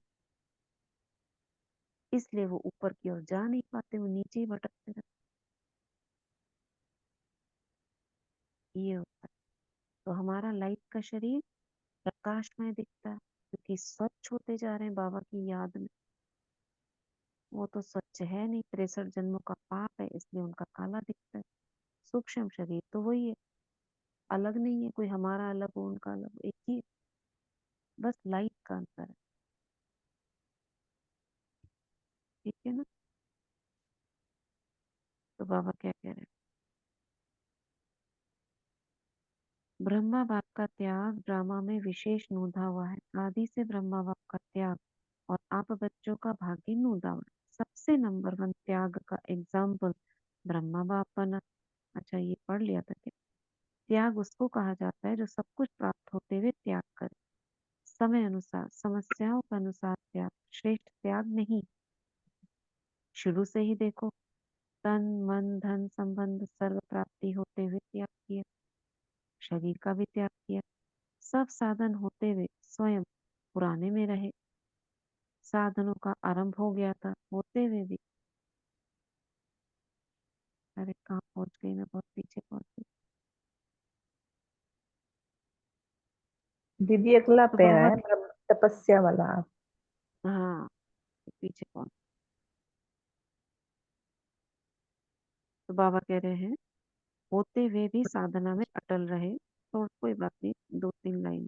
इसलिए वो ऊपर की ओर जा नहीं पाते, वो नीचे ही भटकते रहते। ये होता है। तो हमारा लाइट का शरीर प्रकाशमय दिखता है क्योंकि स्वच्छ होते जा रहे हैं बाबा की याद में। वो तो स्वच्छ है नहीं, 63 जन्मों का पाप है, इसलिए उनका काला दिखता है। सूक्ष्म शरीर तो वही है, अलग नहीं है, कोई हमारा अलग हो उनका अलग हो, एक ही है, बस लाइट का अंतर है। ठीक है ना? तो बाबा क्या कह रहे हैं? ब्रह्मा बाप का त्याग ड्रामा में विशेष नोंधा हुआ है। आदि से ब्रह्मा बाप का त्याग और आप बच्चों का भाग्य नोंधा हुआ है। सबसे नंबर 1 त्याग का एग्जाम्पल ब्रह्मा बाप बना। अच्छा, ये पढ़ लिया था क्या? त्याग उसको कहा जाता है जो सब कुछ प्राप्त होते हुए त्याग करे। समय अनुसार, समस्याओं के अनुसार त्याग श्रेष्ठ त्याग नहीं। शुरू से ही देखो, तन मन धन संबंध सर्व प्राप्ति होते हुए त्याग किया, शरीर का भी त्याग किया। सब साधन होते हुए स्वयं पुराने में रहे। साधनों का आरंभ हो गया था, होते हुए भी। अरे कहाँ पहुंच गई मैं, बहुत पीछे पहुंच गई। दीदी अगला तो पैरा बाबा, है तपस्या वाला। हाँ, पीछे पहुंच। तो बाबा कह रहे हैं होते हुए भी साधना में अटल रहे। तो कोई बात नहीं, 2-3 लाइन।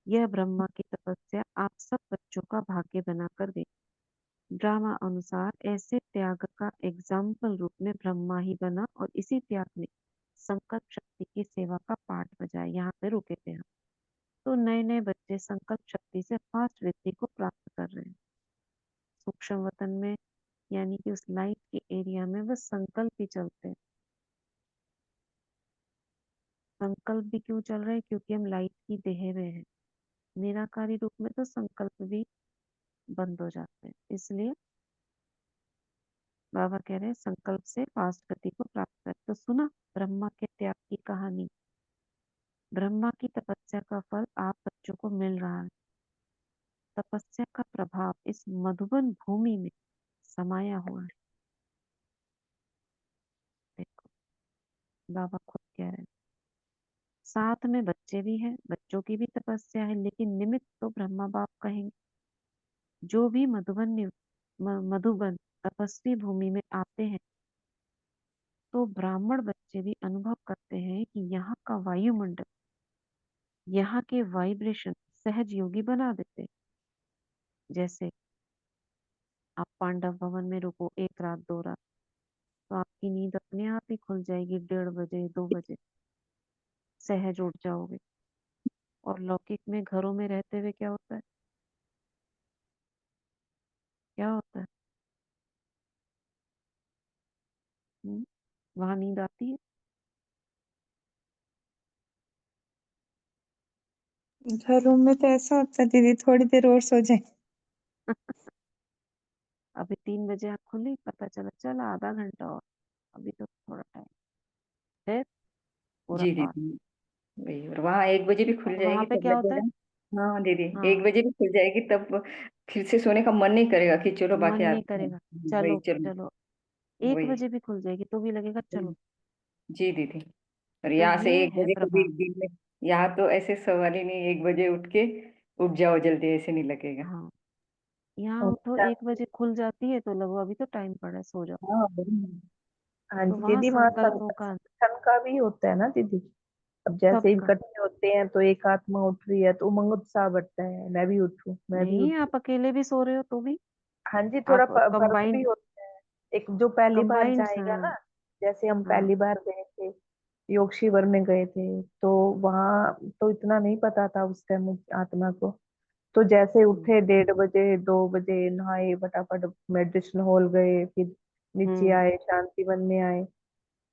यह ब्रह्मा की तपस्या आप सब बच्चों का भाग्य बनाकर दे। ड्रामा अनुसार ऐसे त्याग का एग्जाम्पल रूप में ब्रह्मा ही बना और इसी त्याग ने संकल्प शक्ति की सेवा का पाठ बजाया। यहाँ पे रुके थे हम। तो नए नए बच्चे संकल्प शक्ति से फास्ट वृद्धि को प्राप्त कर रहे हैं सूक्ष्म वतन में, यानी कि उस लाइट के एरिया में बस संकल्प ही चलते हैं। संकल्प भी क्यों चल रहे हैं? क्योंकि हम लाइट की देह में हैं। निराकारी रूप में तो संकल्प भी बंद हो जाते हैं। इसलिए बाबा कह रहे हैं संकल्प से फास्ट गति को प्राप्त कर। तो सुना ब्रह्मा के त्याग की कहानी। ब्रह्मा की तपस्या का फल आप बच्चों को मिल रहा है। तपस्या का प्रभाव इस मधुबन भूमि में समाया हुआ है। देखो बाबा खुद कह रहे हैं, साथ में बच्चे भी हैं, बच्चों की भी तपस्या है, लेकिन निमित्त तो ब्रह्मा बाप कहेंगे। जो भी मधुबन तपस्वी भूमि में आते हैं तो ब्राह्मण बच्चे भी अनुभव करते हैं कि यहाँ का वायुमंडल, यहाँ के वाइब्रेशन सहज योगी बना देते हैं। जैसे आप पांडव भवन में रुको 1 रात 2 रात, तो आपकी नींद अपने आप ही खुल जाएगी। 1:30 बजे 2 बजे सहज उठ जाओगे। और लौकिक में घरों में रहते हुए क्या होता है? क्या होता है? वहां नींद आती है? घर रूम में तो ऐसा होता है दीदी, थोड़ी देर और सो जाए। अभी 3 बजे आँख खुली, पता चला चल आधा घंटा और, अभी तो थोड़ा टाइम, फिर पूरा जी पार। दीदी, वही। और वहाँ 1 बजे भी खुल और वहां जाएगी पे तब क्या होता है, लगेगा। हाँ दीदी, हाँ 1 बजे भी खुल जाएगी तब फिर से सोने का मन नहीं करेगा कि चलो मन बाकी नहीं आदमी करेगा, हैं। वही चलो चलो। चलो। एक वही। बजे भी खुल जाएगी तो भी लगेगा चलो। जी दीदी। और तो यहाँ से ये 1 है बजे कभी प्रभाव। दिन में, यहाँ तो ऐसे सवाल ही नहीं, 1 बजे उठ के उठ जाओ जल्दी, ऐसे नहीं लगेगा। हाँ, यहाँ उठो अच्छा। 1 बजे खुल जाती है तो लगो अभी तो टाइम पड़ा है, सो जाओ। हाँ वही। हाँ तो जी वहां दीदी, वहाँ संकल्पों का संगठन का भी होता है ना दीदी। अब जैसे सबका। इकट्ठे होते हैं तो एक आत्मा उठ रही है तो उमंग उत्साह बढ़ता है, मैं भी उठूं, मैं भी नहीं, उठूं। आप अकेले भी सो रहे हो तो भी हाँ जी, थोड़ा आप फर्क भी कंबाइंड, होता है। एक जो पहली बार कंबाइंड, जाएगा हाँ ना, जैसे हम हाँ। पहली बार गए थे, योग शिविर में गए थे, तो वहाँ तो इतना नहीं पता था उस टाइम आत्मा को। तो जैसे हम्म उठे 1:30 2 बजे, नहाए फटाफट, मेडिटेशन हॉल गए, फिर नीचे हम्म, आए, शांति वन में आए।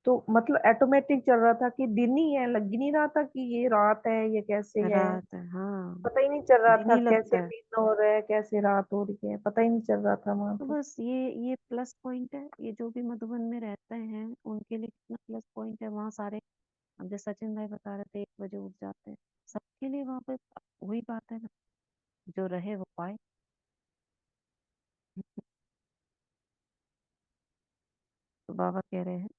तो मतलब ऑटोमेटिक चल रहा था कि दिन ही है, लग ही नहीं रहा था कि ये रात है, ये कैसे है। रात है, हाँ पता ही नहीं चल रहा दिन था ही लगता कैसे है। दिन हो रहा है, कैसे रात हो रही है, पता ही नहीं चल रहा था वहां तो पे। बस ये प्लस पॉइंट है, ये जो भी मधुबन में रहते हैं उनके लिए कितना प्लस पॉइंट है वहाँ सारे। अब जैसे सचिन भाई बता रहे थे 1 बजे उठ जाते हैं, सबके लिए वहां पे वही बात है ना, जो रहे वो पाए। तो बाबा कह रहे हैं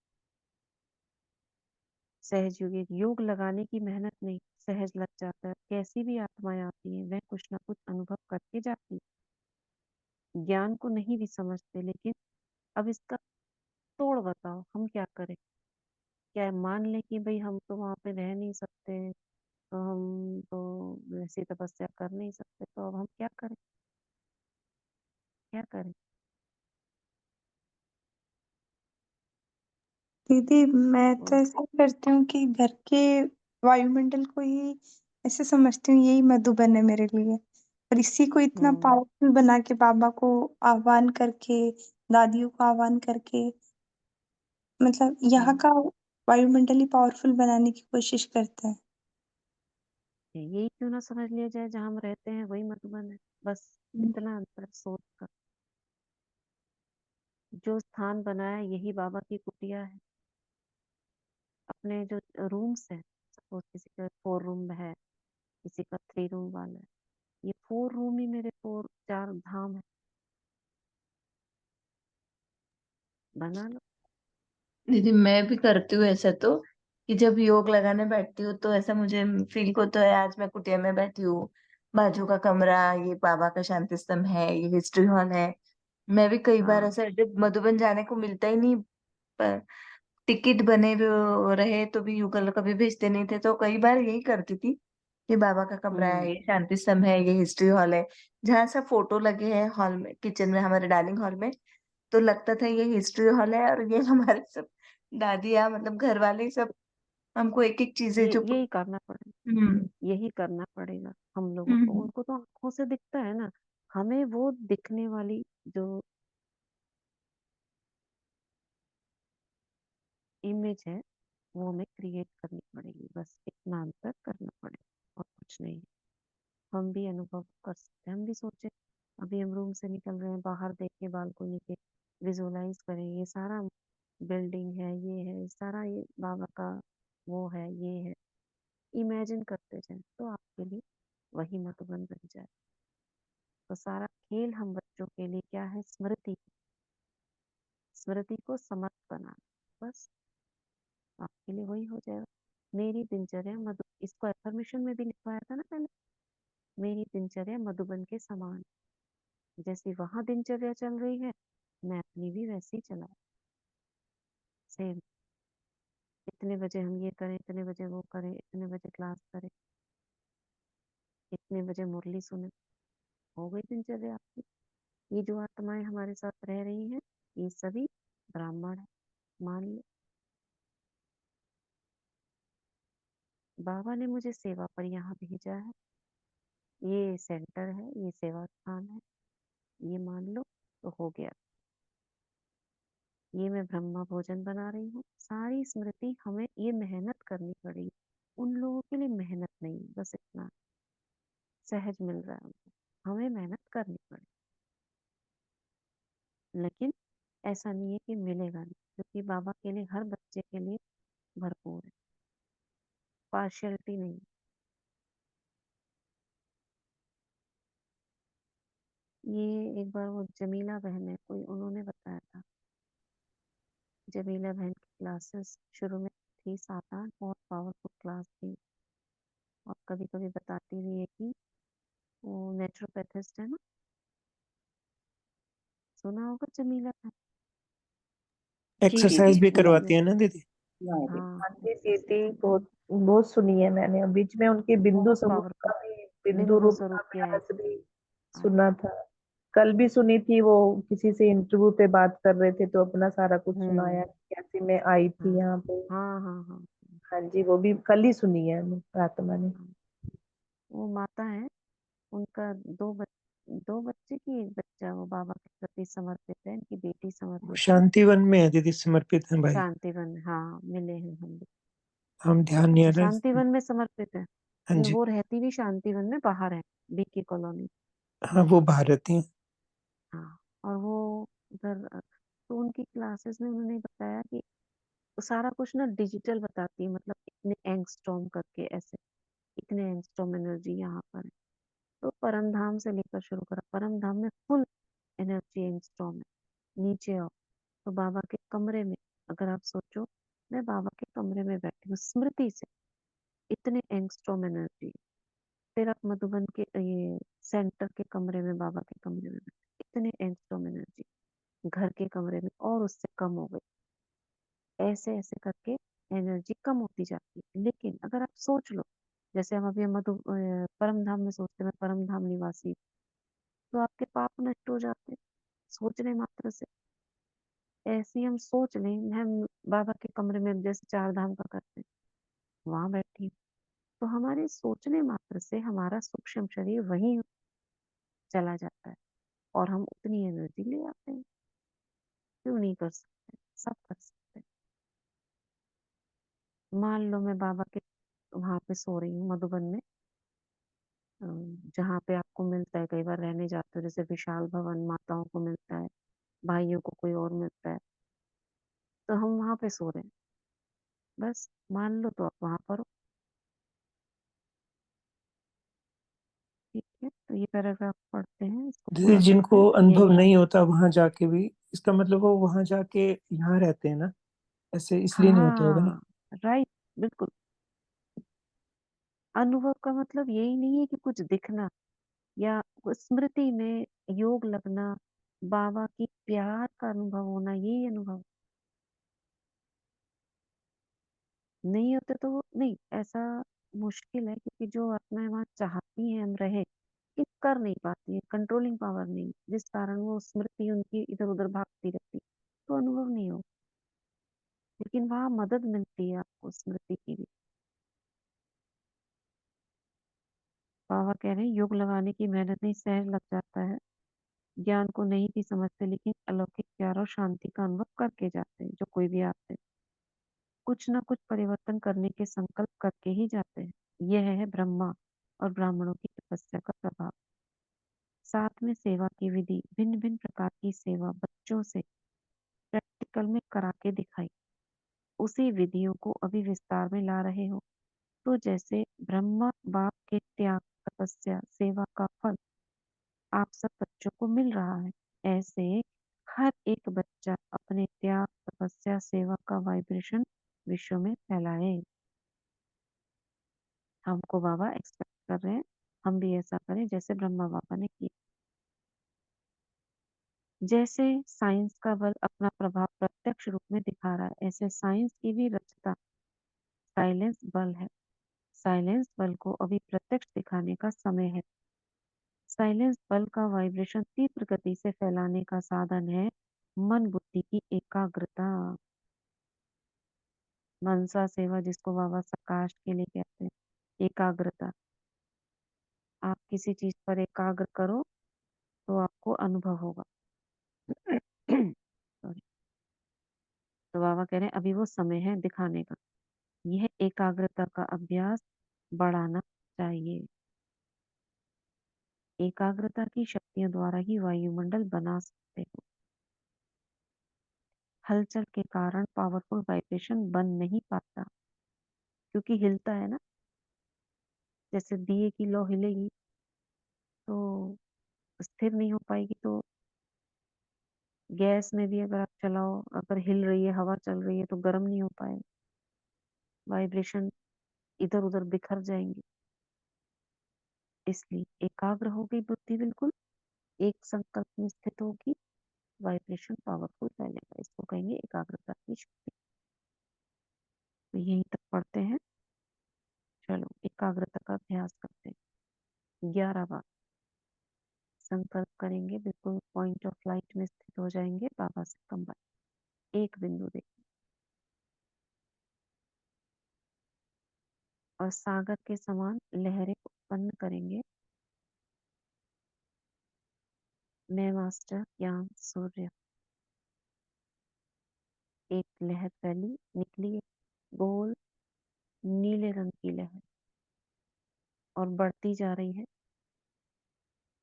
सहज योग, योग लगाने की मेहनत नहीं, सहज लग जाता है। कैसी भी आत्माएं आती हैं वह कुछ ना कुछ अनुभव करके जाती है। ज्ञान को नहीं भी समझते, लेकिन अब इसका तोड़ बताओ हम क्या करें। क्या मान लें कि भाई हम तो वहां पे रह नहीं सकते, तो हम तो वैसी तपस्या कर नहीं सकते, तो अब हम क्या करें, क्या करें। दीदी मैं तो तो ऐसा करती हूँ कि घर के वायुमंडल को ही ऐसे समझती हूँ, यही मधुबन है मेरे लिए। और इसी को इतना हम्म पावरफुल बना के बाबा को आह्वान करके, दादियों को आह्वान करके, मतलब यहाँ हम्म का वायुमंडल ही पावरफुल बनाने की कोशिश करते हैं। यही क्यों ना समझ लिया जाए, जहाँ हम रहते हैं वही मधुबन है, बस इतना अंतर सोच का। जो स्थान बनाया यही बाबा की कुटिया है। अपने जो रूम्स है, सपोज किसी का 4 रूम है, किसी का 3 रूम वाला है, ये 4 रूम ही मेरे 4 धाम है, बना लो। दीदी मैं भी करती हूँ ऐसा तो, कि जब योग लगाने बैठती हूँ तो ऐसा मुझे फील होता है आज मैं कुटिया में बैठी हूँ, बाजू का कमरा ये बाबा का शांति स्तंभ है, ये हिस्ट्री हॉल है। मैं भी कई बार हाँ ऐसा, जब मधुबन जाने को मिलता ही नहीं, पर टिकट बने हुए रहे तो भी यूगल कभी भेजते नहीं थे, तो कई बार यही करती थी कि बाबा का कमरा है, हम्म ये शांति स्तंभ है, ये हिस्ट्री हॉल है। जहाँ सब फोटो लगे हैं हॉल में, किचन में, हमारे डाइनिंग हॉल में, तो लगता था ये हिस्ट्री हॉल है और ये हमारे सब दादियाँ, मतलब घर वाले सब हमको एक एक चीजें ये जो यही करना पड़ेगा, हम्म यही करना पड़ेगा हम लोगों को। हम्म उनको तो आंखों से दिखता है ना, हमें वो दिखने वाली जो इमेज है वो हमें क्रिएट करनी पड़ेगी, बस इतना अंतर करना पड़ेगा और कुछ नहीं है। हम भी अनुभव कर सकते हैं, हम भी सोचे अभी हम रूम से निकल रहे हैं, बाहर देख के बालकोनी के विजुअलाइज करें, ये सारा बिल्डिंग है, ये सारा, ये बाबा का वो है, ये है, इमेजिन करते जाए तो आपके लिए वही मधुबन बन जाए। तो सारा खेल हम बच्चों के लिए क्या है, स्मृति, स्मृति को समर्थ बनाना, बस आपके लिए वही हो जाएगा। मेरी दिनचर्या मधु, इसको एफर्मेशन में भी लिखवाया था ना पहले, मेरी दिनचर्या मधुबन के समान, जैसी वहां दिनचर्या चल रही है मैं अपनी भी वैसे ही चला, सेम। इतने बजे हम ये करें, इतने बजे वो करें, इतने बजे क्लास करें, इतने बजे मुरली सुने, हो गई दिनचर्या आपकी। ये जो आत्माएं हमारे साथ रह रही हैं ये सभी ब्राह्मण है, मान लो। बाबा ने मुझे सेवा पर यहाँ भेजा है, ये सेंटर है, ये सेवा स्थान है, ये मान लो तो हो गया। ये मैं ब्रह्मा भोजन बना रही हूँ, सारी स्मृति हमें ये मेहनत करनी पड़ेगी। उन लोगों के लिए मेहनत नहीं, बस इतना सहज मिल रहा है उनको, हमें मेहनत करनी पड़ेगी। लेकिन ऐसा नहीं है कि मिलेगा नहीं, क्योंकि बाबा के लिए हर बच्चे के लिए भरपूर है, पार्शियलिटी नहीं। ये एक बार वो जमीला बहन है कोई, उन्होंने बताया था। जमीला बहन की क्लासेस शुरू में थी 7-8, बहुत पावरफुल क्लास थी, और कभी कभी बताती भी है कि वो नेचुरोपैथिस्ट है ना, सुना होगा जमीला बहन। जी एक्सरसाइज दीदी भी सुना है। करवाती है ना दीदी? सुना है दीदी। हाँ हाँ जी दीदी, बहुत बहुत सुनी है मैंने। बीच में उनकी बिंदु बहुत स्वरूप पावरफुल। का भी, बिंदु बिंदु रूप का स्वरूप किया है। अभ्यास भी सुना था। कल भी सुनी थी, वो किसी से इंटरव्यू पे बात कर रहे थे तो अपना सारा कुछ सुनाया, कैसे मैं आई थी हाँ यहाँ पे। हाँ हाँ हाँ हाँ जी, वो भी कल ही सुनी है आत्मा ने। हाँ। वो माता है, उनका दो बच्चे की एक बच्चा वो बाबा के प्रति समर्पित है, इनकी बेटी समर्पित है। शांतिवन में है दीदी, समर्पित है भाई। शांतिवन, हाँ मिले हैं हम भी। हम ध्यान नहीं आ रहा है। शांतिवन में समर्पित है। हाँ जी, वो रहती भी शांतिवन में, बाहर है, बीके कॉलोनी। हाँ वो बाहर रहती हैं। हाँ, और वो उधर तो उनकी क्लासेस में उन्होंने बताया कि सारा कुछ ना डिजिटल बताती है, मतलब इतने एंगस्ट्रॉम करके ऐसे, इतने एंगस्ट्रॉम एनर्जी यहाँ पर है। तो परम धाम से लेकर शुरू करा, परम धाम में फुल एनर्जी एंगस्ट्रॉम है। नीचे आओ तो बाबा के कमरे में, अगर आप सोचो मैं बाबा के कमरे में बैठी हूँ स्मृति से, इतने एंगस्ट्रॉम एनर्जी। फिर आप मधुबन के ये सेंटर के कमरे में, बाबा के कमरे में बैठे, इतने एंगस्ट्रॉम एनर्जी। घर के कमरे में और उससे कम हो गई, ऐसे ऐसे करके एनर्जी कम होती जाती है। लेकिन अगर आप सोच लो, जैसे हम अभी परम धाम में सोचते हैं मैं परम धाम निवासी हूँ, तो आपके पाप नष्ट हो जाते हैं सोचने मात्र से। ऐसे ही हम सोच लें हम बाबा के कमरे में जैसे 4 धाम का करते हैं, वहां बैठी हूँ, तो हमारे सोचने मात्र से हमारा सूक्ष्म शरीर वहीं चला जाता है, और हम उतनी एनर्जी ले आते हैं। क्यों नहीं कर सकते? सब कर सकते हैं। मान लो मैं बाबा के वहां पे सो रही हूँ मधुबन में, जहाँ पे आपको मिलता है, कई बार रहने जाते हो, जैसे विशाल भवन माताओं को मिलता है, भाइयों को कोई और मिलता है, तो हम वहां पे सो रहे हैं, बस मान लो तो आप वहां पर हो। ठीक है, तो ये पैराग्राफ पढ़ते हैं, इसको दीदी पूरा करते जिनको हैं। अनुभव यही नहीं होता वहां जाके भी, इसका मतलब वो वहां जाके यहाँ रहते हैं ना, ऐसे इसलिए नहीं होता होगा ना? हाँ, राइट, बिल्कुल। अनुभव का मतलब यही नहीं है कि कुछ दिखना या स्मृति में योग लगना, बाबा की प्यार का अनुभव होना, यही अनुभव नहीं होते तो नहीं, ऐसा मुश्किल है, क्योंकि जो आत्माएं वहां चाहती हैं हम रहे, लेकिन कर नहीं पाती है, कंट्रोलिंग पावर नहीं, जिस कारण वो स्मृति उनकी इधर उधर भागती रहती, तो अनुभव नहीं हो। लेकिन वहां मदद मिलती है आपको स्मृति की भी। बाबा कह रहे हैं योग लगाने की मेहनत नहीं, सहज लग जाता है। ज्ञान को नहीं भी समझते, लेकिन अलौकिक प्यार और शांति का अनुभव करके जाते हैं, जो कोई भी आते हैं कुछ ना कुछ परिवर्तन करने के संकल्प करके ही जाते हैं। यह है ब्रह्मा और ब्राह्मणों की तपस्या का प्रभाव। साथ में सेवा की विधि, भिन्न भिन्न प्रकार की सेवा बच्चों से प्रैक्टिकल में करा के दिखाई। उसी विधियों को अभी विस्तार में ला रहे हो। तो जैसे ब्रह्मा बाप के त्याग, तपस्या, सेवा का फल आप सब बच्चों को मिल रहा है, ऐसे हर एक बच्चा अपने त्याग, तपस्या, सेवा का वाइब्रेशन विश्व में फैलाए। हमको बाबा एक्सपेक्ट कर रहे हैं, हम भी ऐसा करें जैसे ब्रह्मा बाबा ने किया। जैसे साइंस का बल अपना प्रभाव प्रत्यक्ष रूप में दिखा रहा है, ऐसे साइंस की भी रचना साइलेंस बल है। साइलेंस बल को अभी प्रत्यक्ष दिखाने का समय है। साइलेंस बल का वाइब्रेशन तीव्र गति से फैलाने का साधन है मन बुद्धि की एकाग्रता। मनसा सेवा, जिसको बाबा प्रकाश के लिए कहते हैं, एकाग्रता। आप किसी चीज पर एकाग्र करो तो आपको अनुभव होगा। सॉरी। तो बाबा कह रहे हैं अभी वो समय है दिखाने का। यह एकाग्रता का अभ्यास बढ़ाना चाहिए। एकाग्रता की शक्तियों द्वारा ही वायुमंडल बना सकते हो। हलचल के कारण पावरफुल वाइब्रेशन बन नहीं पाता, क्योंकि हिलता है ना, जैसे दिए की लौ हिलेगी तो स्थिर नहीं हो पाएगी, तो गैस में भी अगर आप चलाओ, अगर हिल रही है, हवा चल रही है, तो गर्म नहीं हो पाएगा, वाइब्रेशन इधर उधर बिखर जाएंगे। इसलिए एकाग्र हो गई बुद्धि, बिल्कुल एक संकल्प में स्थित होगी, वाइब्रेशन पावरफुल फैलेगा। इसको कहेंगे एकाग्रता की शक्ति। तो यहीं तक पढ़ते हैं। चलो एकाग्रता का अभ्यास करते हैं। 11 बार संकल्प करेंगे, बिल्कुल पॉइंट ऑफ लाइट में स्थित हो जाएंगे, बाबा से कंबाइन, एक बिंदु देखें और सागर के समान लहरें उत्पन्न करेंगे। मैं मास्टर ज्ञान सूर्य। एक लहर फैली, निकली, गोल नीले रंग की लहर, और बढ़ती जा रही है,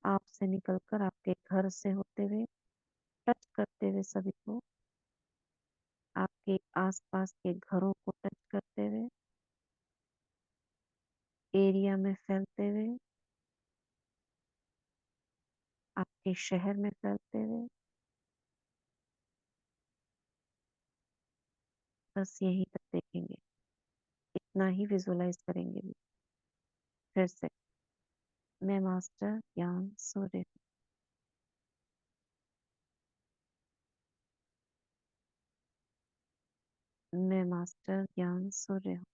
आपसे निकलकर आपके घर से होते हुए, टच करते हुए सभी को, आपके आसपास के घरों को टच करते हुए, एरिया में फैलते हुए, आपके शहर में फैलते हुए, बस यहीं तक देखेंगे, इतना ही विजुलाइज करेंगे। फिर से, मैं मास्टर ज्ञान सूर्य। मैं मास्टर ज्ञान सूर्य हूँ।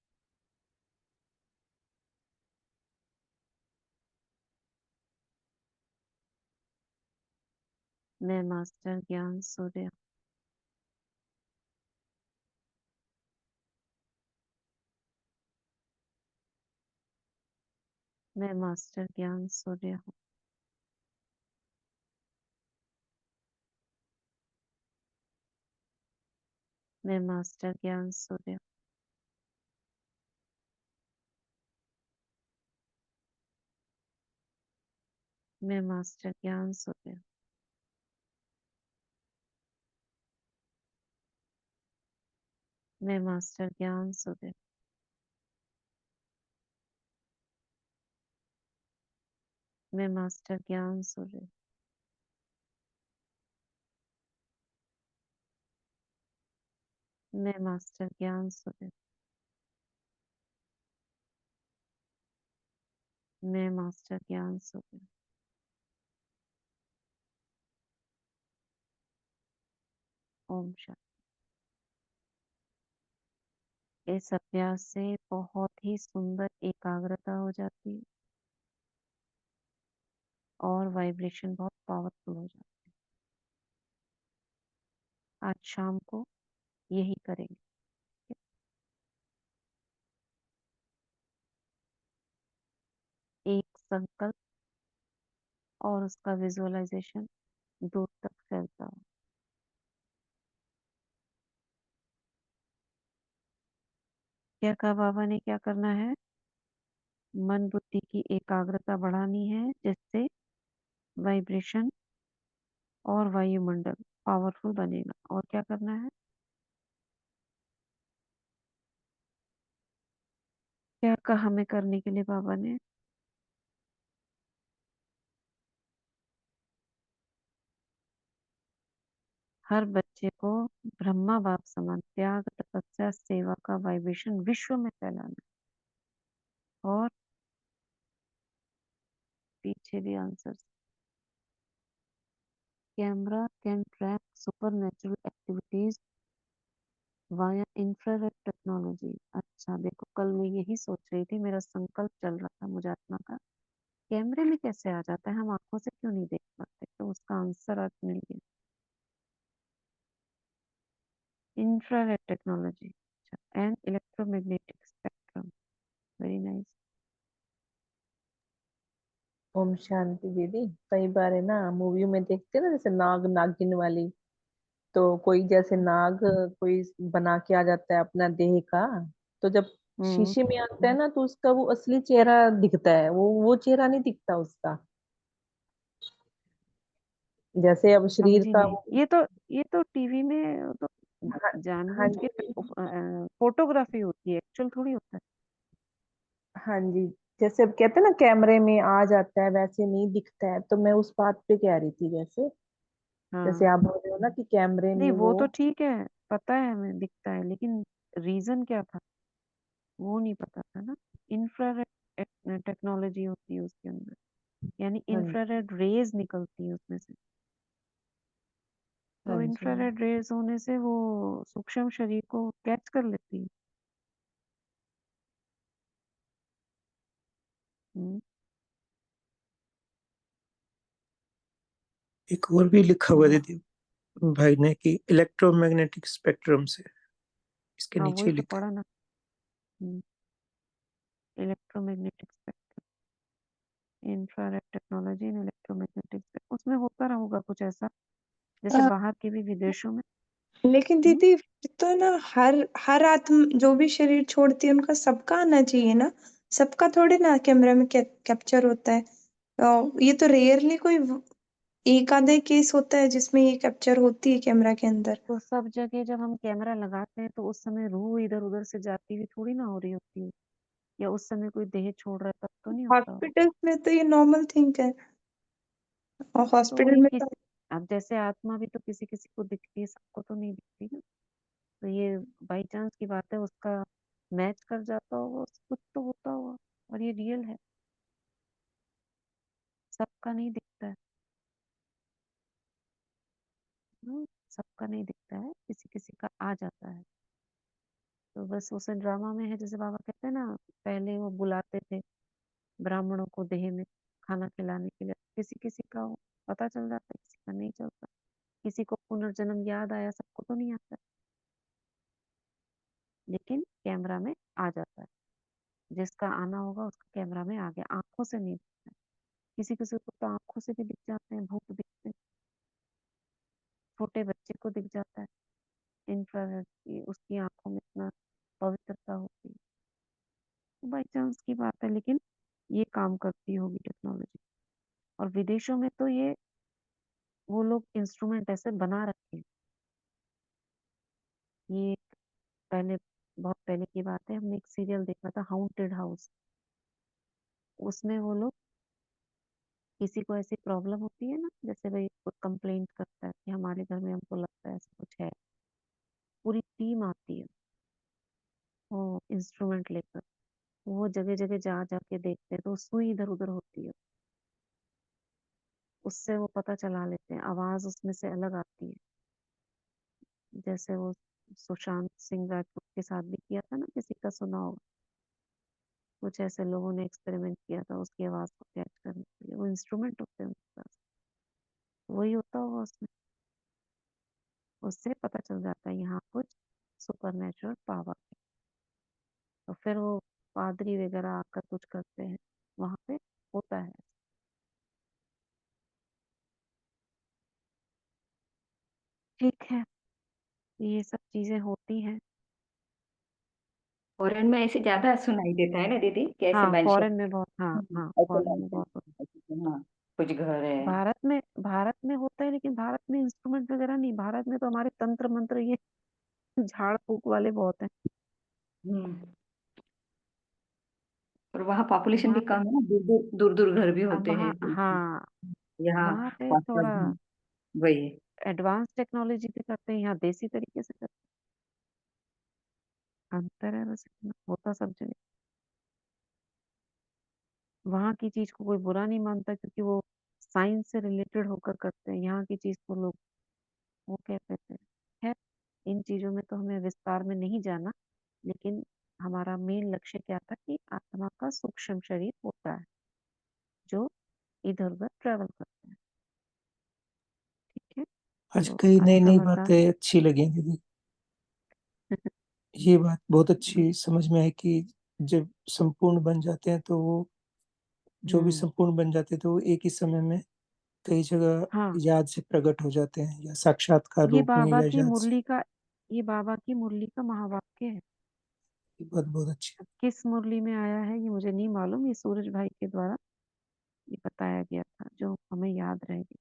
मैं मास्टर ज्ञान सूर्य हूँ। मैं मास्टर ज्ञान सूर्य हूँ। मैं मास्टर ज्ञान सूर्य हूँ। मैं मास्टर ज्ञान सूर्य हूँ। मैं मास्टर ज्ञान सूर्य हूँ। मैं मास्टर ज्ञान सूर्य हूँ। मैं मास्टर ज्ञान सूर्य हूँ। मैं मास्टर ज्ञान सूर्य हूँ। ओम शांति। इस अभ्यास से बहुत ही सुंदर एकाग्रता हो जाती है और वाइब्रेशन बहुत पावरफुल हो जाता है। आज शाम को यही करेंगे। एक संकल्प और उसका विजुअलाइजेशन दूर तक फैलता हो। क्या कहा बाबा ने, क्या करना है? मन बुद्धि की एकाग्रता बढ़ानी है, जिससे वाइब्रेशन और वायुमंडल पावरफुल बनेगा। और क्या करना है? क्या कहा हमें करने के लिए बाबा ने? हर बच्चे को ब्रह्मा बाप समान त्याग, तपस्या, सेवा का वाइब्रेशन विश्व में फैलाना। और पीछे भी answer, camera can track super natural activities via infrared technology. अच्छा देखो, कल मैं यही सोच रही थी, मेरा संकल्प चल रहा था मुझे आत्मा का, कैमरे में कैसे आ जाता है, हम आंखों से क्यों नहीं देख पाते? तो उसका आंसर आज मिल गया, इंफ्रारेड टेक्नोलॉजी। अच्छा, and electromagnetic spectrum. Very nice. ओम शांति दीदी। कई बार है ना, मूवी में देखते हैं ना, जैसे नाग नागिन वाली, तो कोई जैसे नाग कोई बना के आ जाता है अपना देह का, तो जब हम्म। शीशे में आता है ना, तो उसका वो असली चेहरा दिखता है, वो चेहरा नहीं दिखता उसका, जैसे अब शरीर समझी का नहीं, वो। ये तो टीवी में तो हाँ हाँ जानबूझ के जी फोटोग्राफी होती है, एक्चुअल थोड़ी होता है। हाँ जी। जैसे अब कहते हैं ना कैमरे में आ जाता है वैसे नहीं दिखता है, तो मैं उस बात पे कह रही थी वैसे। जैसे हाँ आप बोल रहे हो ना कि कैमरे नहीं, में वो वो। तो ठीक है, पता है हमें दिखता है, लेकिन रीजन क्या था वो नहीं पता था ना। इंफ्रारेड टेक्नोलॉजी होती है उसके अंदर, यानी हाँ जी। इंफ्रारेड रेज निकलती है उसमें से। हाँ तो जी। इंफ्रारेड रेज होने से वो सूक्ष्म शरीर को कैच कर लेती है। हम्म, एक और भी लिखा हुआ वो दीदी भाई ने कि इलेक्ट्रोमैग्नेटिक स्पेक्ट्रम से, इसके हाँ नीचे वही ही तो लिखा पढ़ा ना, electromagnetic spectrum, infrared technology in electromagnetic, उसमें होता होगा कुछ ऐसा जैसे अ, बाहर के भी विदेशों में। लेकिन हम्म, दीदी फिर तो ना हर हर आत्म जो भी शरीर छोड़ती है उनका सबका आना चाहिए ना। सबका थोड़ी ना कैमरा में कैप्चर होता है। ये तो रेयरली कोई एक आधे केस होता है जिसमें ये कैप्चर होती है कैमरा के अंदर। तो सब जगह जब हम कैमरा लगाते हैं तो उस समय रूह इधर उधर से जाती हुई थोड़ी ना हो रही होती है, या उस समय कोई देह छोड़ रहा है तब तो नहीं होता होगा। हॉस्पिटल में तो ये नॉर्मल थिंग है, और तो हॉस्पिटल वही में किस, तो अब जैसे आत्मा भी तो किसी किसी को दिखती है, सबको तो नहीं दिखती ना। तो ये बाई चांस की बात है, उसका मैच कर जाता होगा, कुछ तो होता होगा, और ये रियल है, सबका नहीं दिखता है। सबका नहीं दिखता है, किसी किसी का आ जाता है। तो बस उस ड्रामा में है, जैसे बाबा कहते हैं ना, पहले वो बुलाते थे ब्राह्मणों को देह में खाना खिलाने के लिए, किसी किसी का वो पता चल जाता है, किसी का नहीं चलता। किसी को पुनर्जन्म याद आया, सबको तो नहीं आता है, लेकिन कैमरा में आ जाता है। जिसका आना होगा उसका कैमरा में आ गया, आंखों से नहीं दिखता है। किसी किसी को तो आंखों से भी दिख जाते हैं, भूत दिखते हैं, छोटे बच्चे को दिख जाता है इंफ्रारेड की, उसकी आंखों में इतना पवित्रता होती है। बाई चांस की बात है, लेकिन ये काम करती होगी टेक्नोलॉजी। और विदेशों में तो ये वो लोग इंस्ट्रूमेंट ऐसे बना रखे हैं। ये पहले, बहुत पहले की बात है, हमने एक सीरियल देखा था हाउंटेड हाउस। उसमें वो लोग, किसी को ऐसी प्रॉब्लम होती है ना, जैसे भाई कोई कंप्लेंट करता है कि हमारे घर में हमको लगता है ऐसा कुछ है, पूरी टीम आती है वो इंस्ट्रूमेंट लेकर, वो जगह जगह जा जाके देखते हैं, तो सुई इधर उधर होती है, उससे वो पता चला लेते हैं, आवाज उसमें से अलग आती है। जैसे वो सुशांत सिंह राजपूत के साथ भी किया था ना, किसी का सुना होगा, कुछ ऐसे लोगों ने एक्सपेरिमेंट किया था उसकी आवाज को कैच करने के लिए, वो इंस्ट्रूमेंट होते हैं उनके पास, वही होता होगा उसमें, उससे पता चल जाता है यहाँ कुछ सुपर नेचुरल पावर है। तो फिर वो पादरी वगैरह आकर कुछ करते हैं, वहां पे होता है। ठीक है, ये सब चीजें होती हैं। फॉरेन में ऐसे ज्यादा सुनाई देता है ना दीदी, कि ऐसे हाँ मेंशन, फॉरेन में बहुत, हाँ हाँ ऐसे फॉरेन में मेंशन, बहुत होता हाँ कुछ घर है। है। भारत में होता है, लेकिन भारत में इंस्ट्रूमेंट वगैरह नहीं, भारत में तो हमारे तंत्र मंत्र ये झाड़ फूक वाले बहुत हैं। हम्म। और वहाँ पॉपुलेशन भी वहाँ पे, कम है ना, दूर दूर दूर दूर घर भी अब होते वहाँ, हैं। हाँ यहाँ वहाँ पे पास पास थोड़ा भी वही। एडवांस टेक्नोलॉजी से करते हैं, यहाँ देसी तरीके से करते हैं, अंतर है बस इतना, होता सब जगह। वहाँ की चीज को कोई बुरा नहीं मानता, क्योंकि वो साइंस से रिलेटेड होकर करते हैं, यहाँ की चीज को लोग वो क्या कहते हैं। है, इन चीजों में तो हमें विस्तार में नहीं जाना, लेकिन हमारा मेन लक्ष्य क्या था कि आत्मा का सूक्ष्म शरीर होता है जो इधर उधर ट्रेवल करता है। ठीक है, आज तो कई नई अच्छा नई बता। बातें अच्छी लगी दीदी। ये बात बहुत अच्छी समझ में आई कि जब संपूर्ण बन जाते हैं तो वो, जो भी हम्म, संपूर्ण बन जाते हैं तो वो एक ही समय में कई जगह हाँ याद से प्रकट हो जाते हैं, या साक्षात्कार ये रूप में, बाबा या की याद से। मुरली का, ये बाबा की मुरली का महावाक्य है। ये बात बहुत अच्छी। अब किस मुरली में आया है ये मुझे नहीं मालूम, ये सूरज भाई के द्वारा ये बताया गया था, जो हमें याद रहेगी।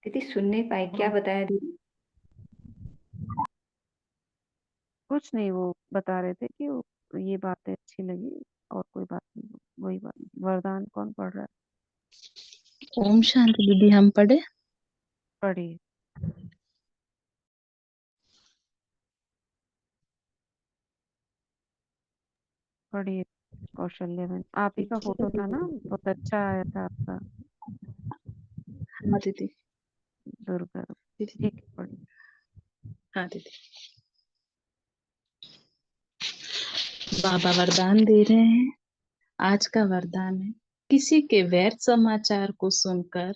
दीदी सुन नहीं पाई, क्या बताया दीदी? कुछ नहीं, वो बता रहे थे कि ये बातें अच्छी लगी और कोई बात नहीं, वही बात। वरदान कौन पढ़ रहा है? ओम शांति दीदी, हम पढ़े। पढ़िए। पढ़िए कौशल्य में, आप ही का फोटो था ना, बहुत अच्छा आया था आपका। हाँ दीदी। दुर्गा। दीदी ठीक है, पढ़िए। हाँ दीदी। बाबा वरदान दे रहे हैं। आज का वरदान है, किसी के व्यर्थ समाचार को सुनकर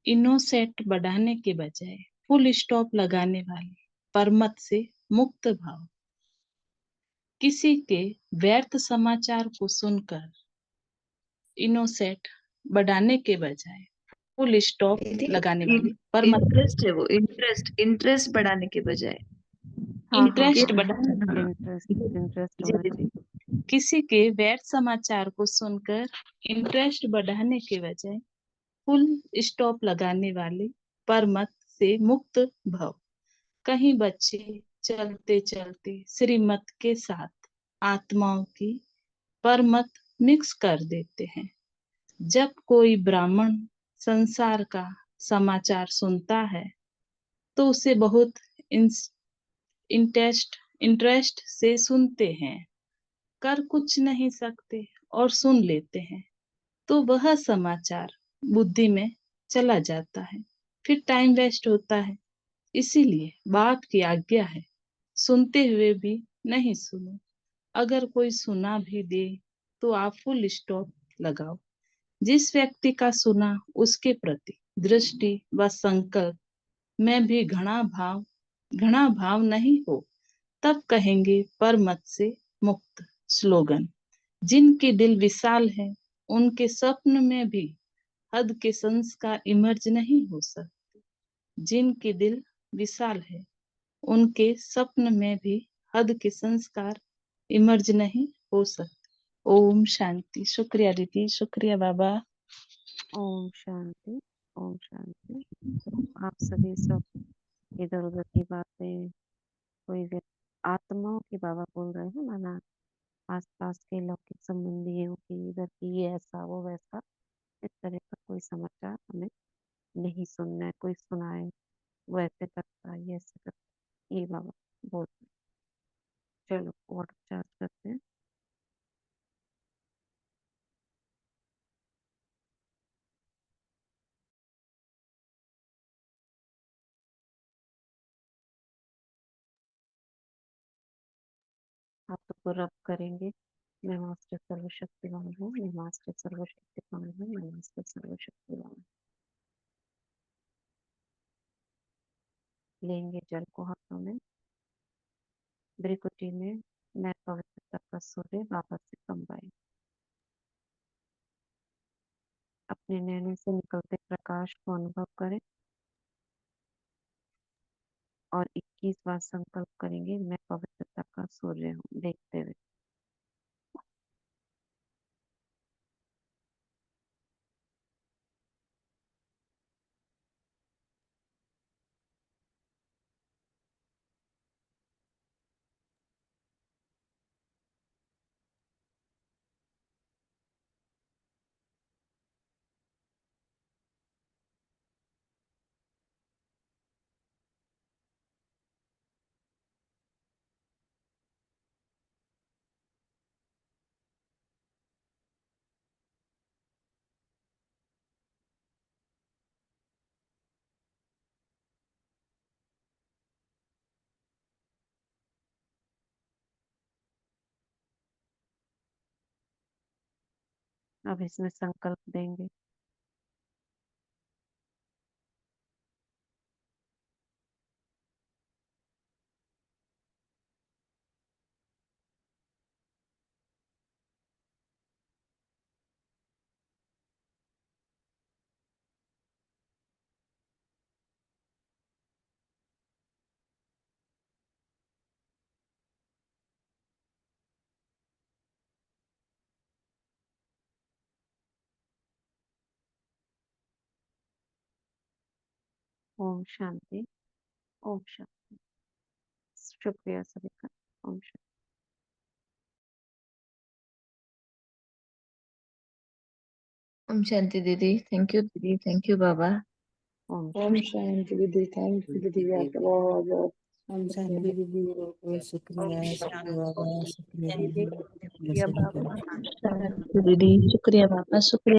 इनोसेंट बढ़ाने के बजाय फुल स्टॉप लगाने वाले परमत से मुक्त भाव। किसी के व्यर्थ समाचार को सुनकर इनोसेंट बढ़ाने के बजाय फुल स्टॉप दीदी लगाने वाले परमत। इंटरेस्ट है, वो इंटरेस्ट बढ़ाने के बजाय। हाँ हाँ इंटरेस्ट हाँ, बढ़ाने। इंटरेस्ट इंटरेस्ट जी होना दीदी। चाहिए। किसी के व्यर्थ समाचार को सुनकर इंटरेस्ट बढ़ाने के बजाय फुल स्टॉप लगाने वाले परमत से मुक्त भव। कहीं बच्चे चलते चलते श्रीमत के साथ आत्माओं की परमत मिक्स कर देते हैं। जब कोई ब्राह्मण संसार का समाचार सुनता है तो उसे बहुत इंटरेस्ट इंटरेस्ट से सुनते हैं, कर कुछ नहीं सकते और सुन लेते हैं, तो वह समाचार बुद्धि में चला जाता है, फिर टाइम वेस्ट होता है। इसीलिए बाप की आज्ञा है, सुनते हुए भी नहीं सुनो। अगर कोई सुना भी दे तो आप फुल स्टॉप लगाओ। जिस व्यक्ति का सुना उसके प्रति दृष्टि व संकल्प में भी घृणा भाव नहीं हो, तब कहेंगे परमत से मुक्त। स्लोगन। जिनके दिल विशाल है उनके स्वप्न में भी हद के संस्कार इमर्ज नहीं हो सकते। जिनके दिल विशाल है उनके स्वप्न में भी हद के संस्कार इमर्ज नहीं हो सकते। ओम शांति। शुक्रिया दीदी, शुक्रिया बाबा। ओम शांति। ओम शांति। आप सभी सब इधर उधर की बातें, कोई आत्माओं की बाबा बोल रहे हैं, माना आसपास के लौकिक संबंधियों की, इधर की ये ऐसा वो वैसा, इस तरह का कोई समाचार हमें नहीं सुनना है। कोई सुनाए वो ऐसे करता है, ये ऐसे करता है, ये बाबा बोल रहे हैं। चलो वाटर चार्ज करते हैं। आप तो रब करेंगे। मैं मास्टर सर्वशक्तिमान हूँ, मैं मास्टर सर्वशक्तिमान हूँ, मैं मास्टर सर्वशक्तिमान हूँ। लेंगे जल को हाथों में, ब्रिकुटी में मैं पवित्रता का सूर्य बाबा से कंबाइन। अपने नैनों से निकलते प्रकाश को अनुभव करें और 21 बार संकल्प करेंगे, मैं पवित्रता का सूर्य हूँ, देखते हुए। अब इसमें संकल्प देंगे, ओम शांति। ओम शांति। शुक्रिया सभी का। ओम शांति। ओम शांति दीदी, थैंक यू दीदी, थैंक यू बाबा। ओम ओम शांति दीदी, थैंक यू दीदी, आपका बहुत बहुत ओम शांति दीदी, बहुत बहुत शुक्रिया, शुक्रिया बाबा, शुक्रिया दीदी दीदी, शुक्रिया सभी का। बाबा। दीदी शुक्रिया बाबा, शुक्रिया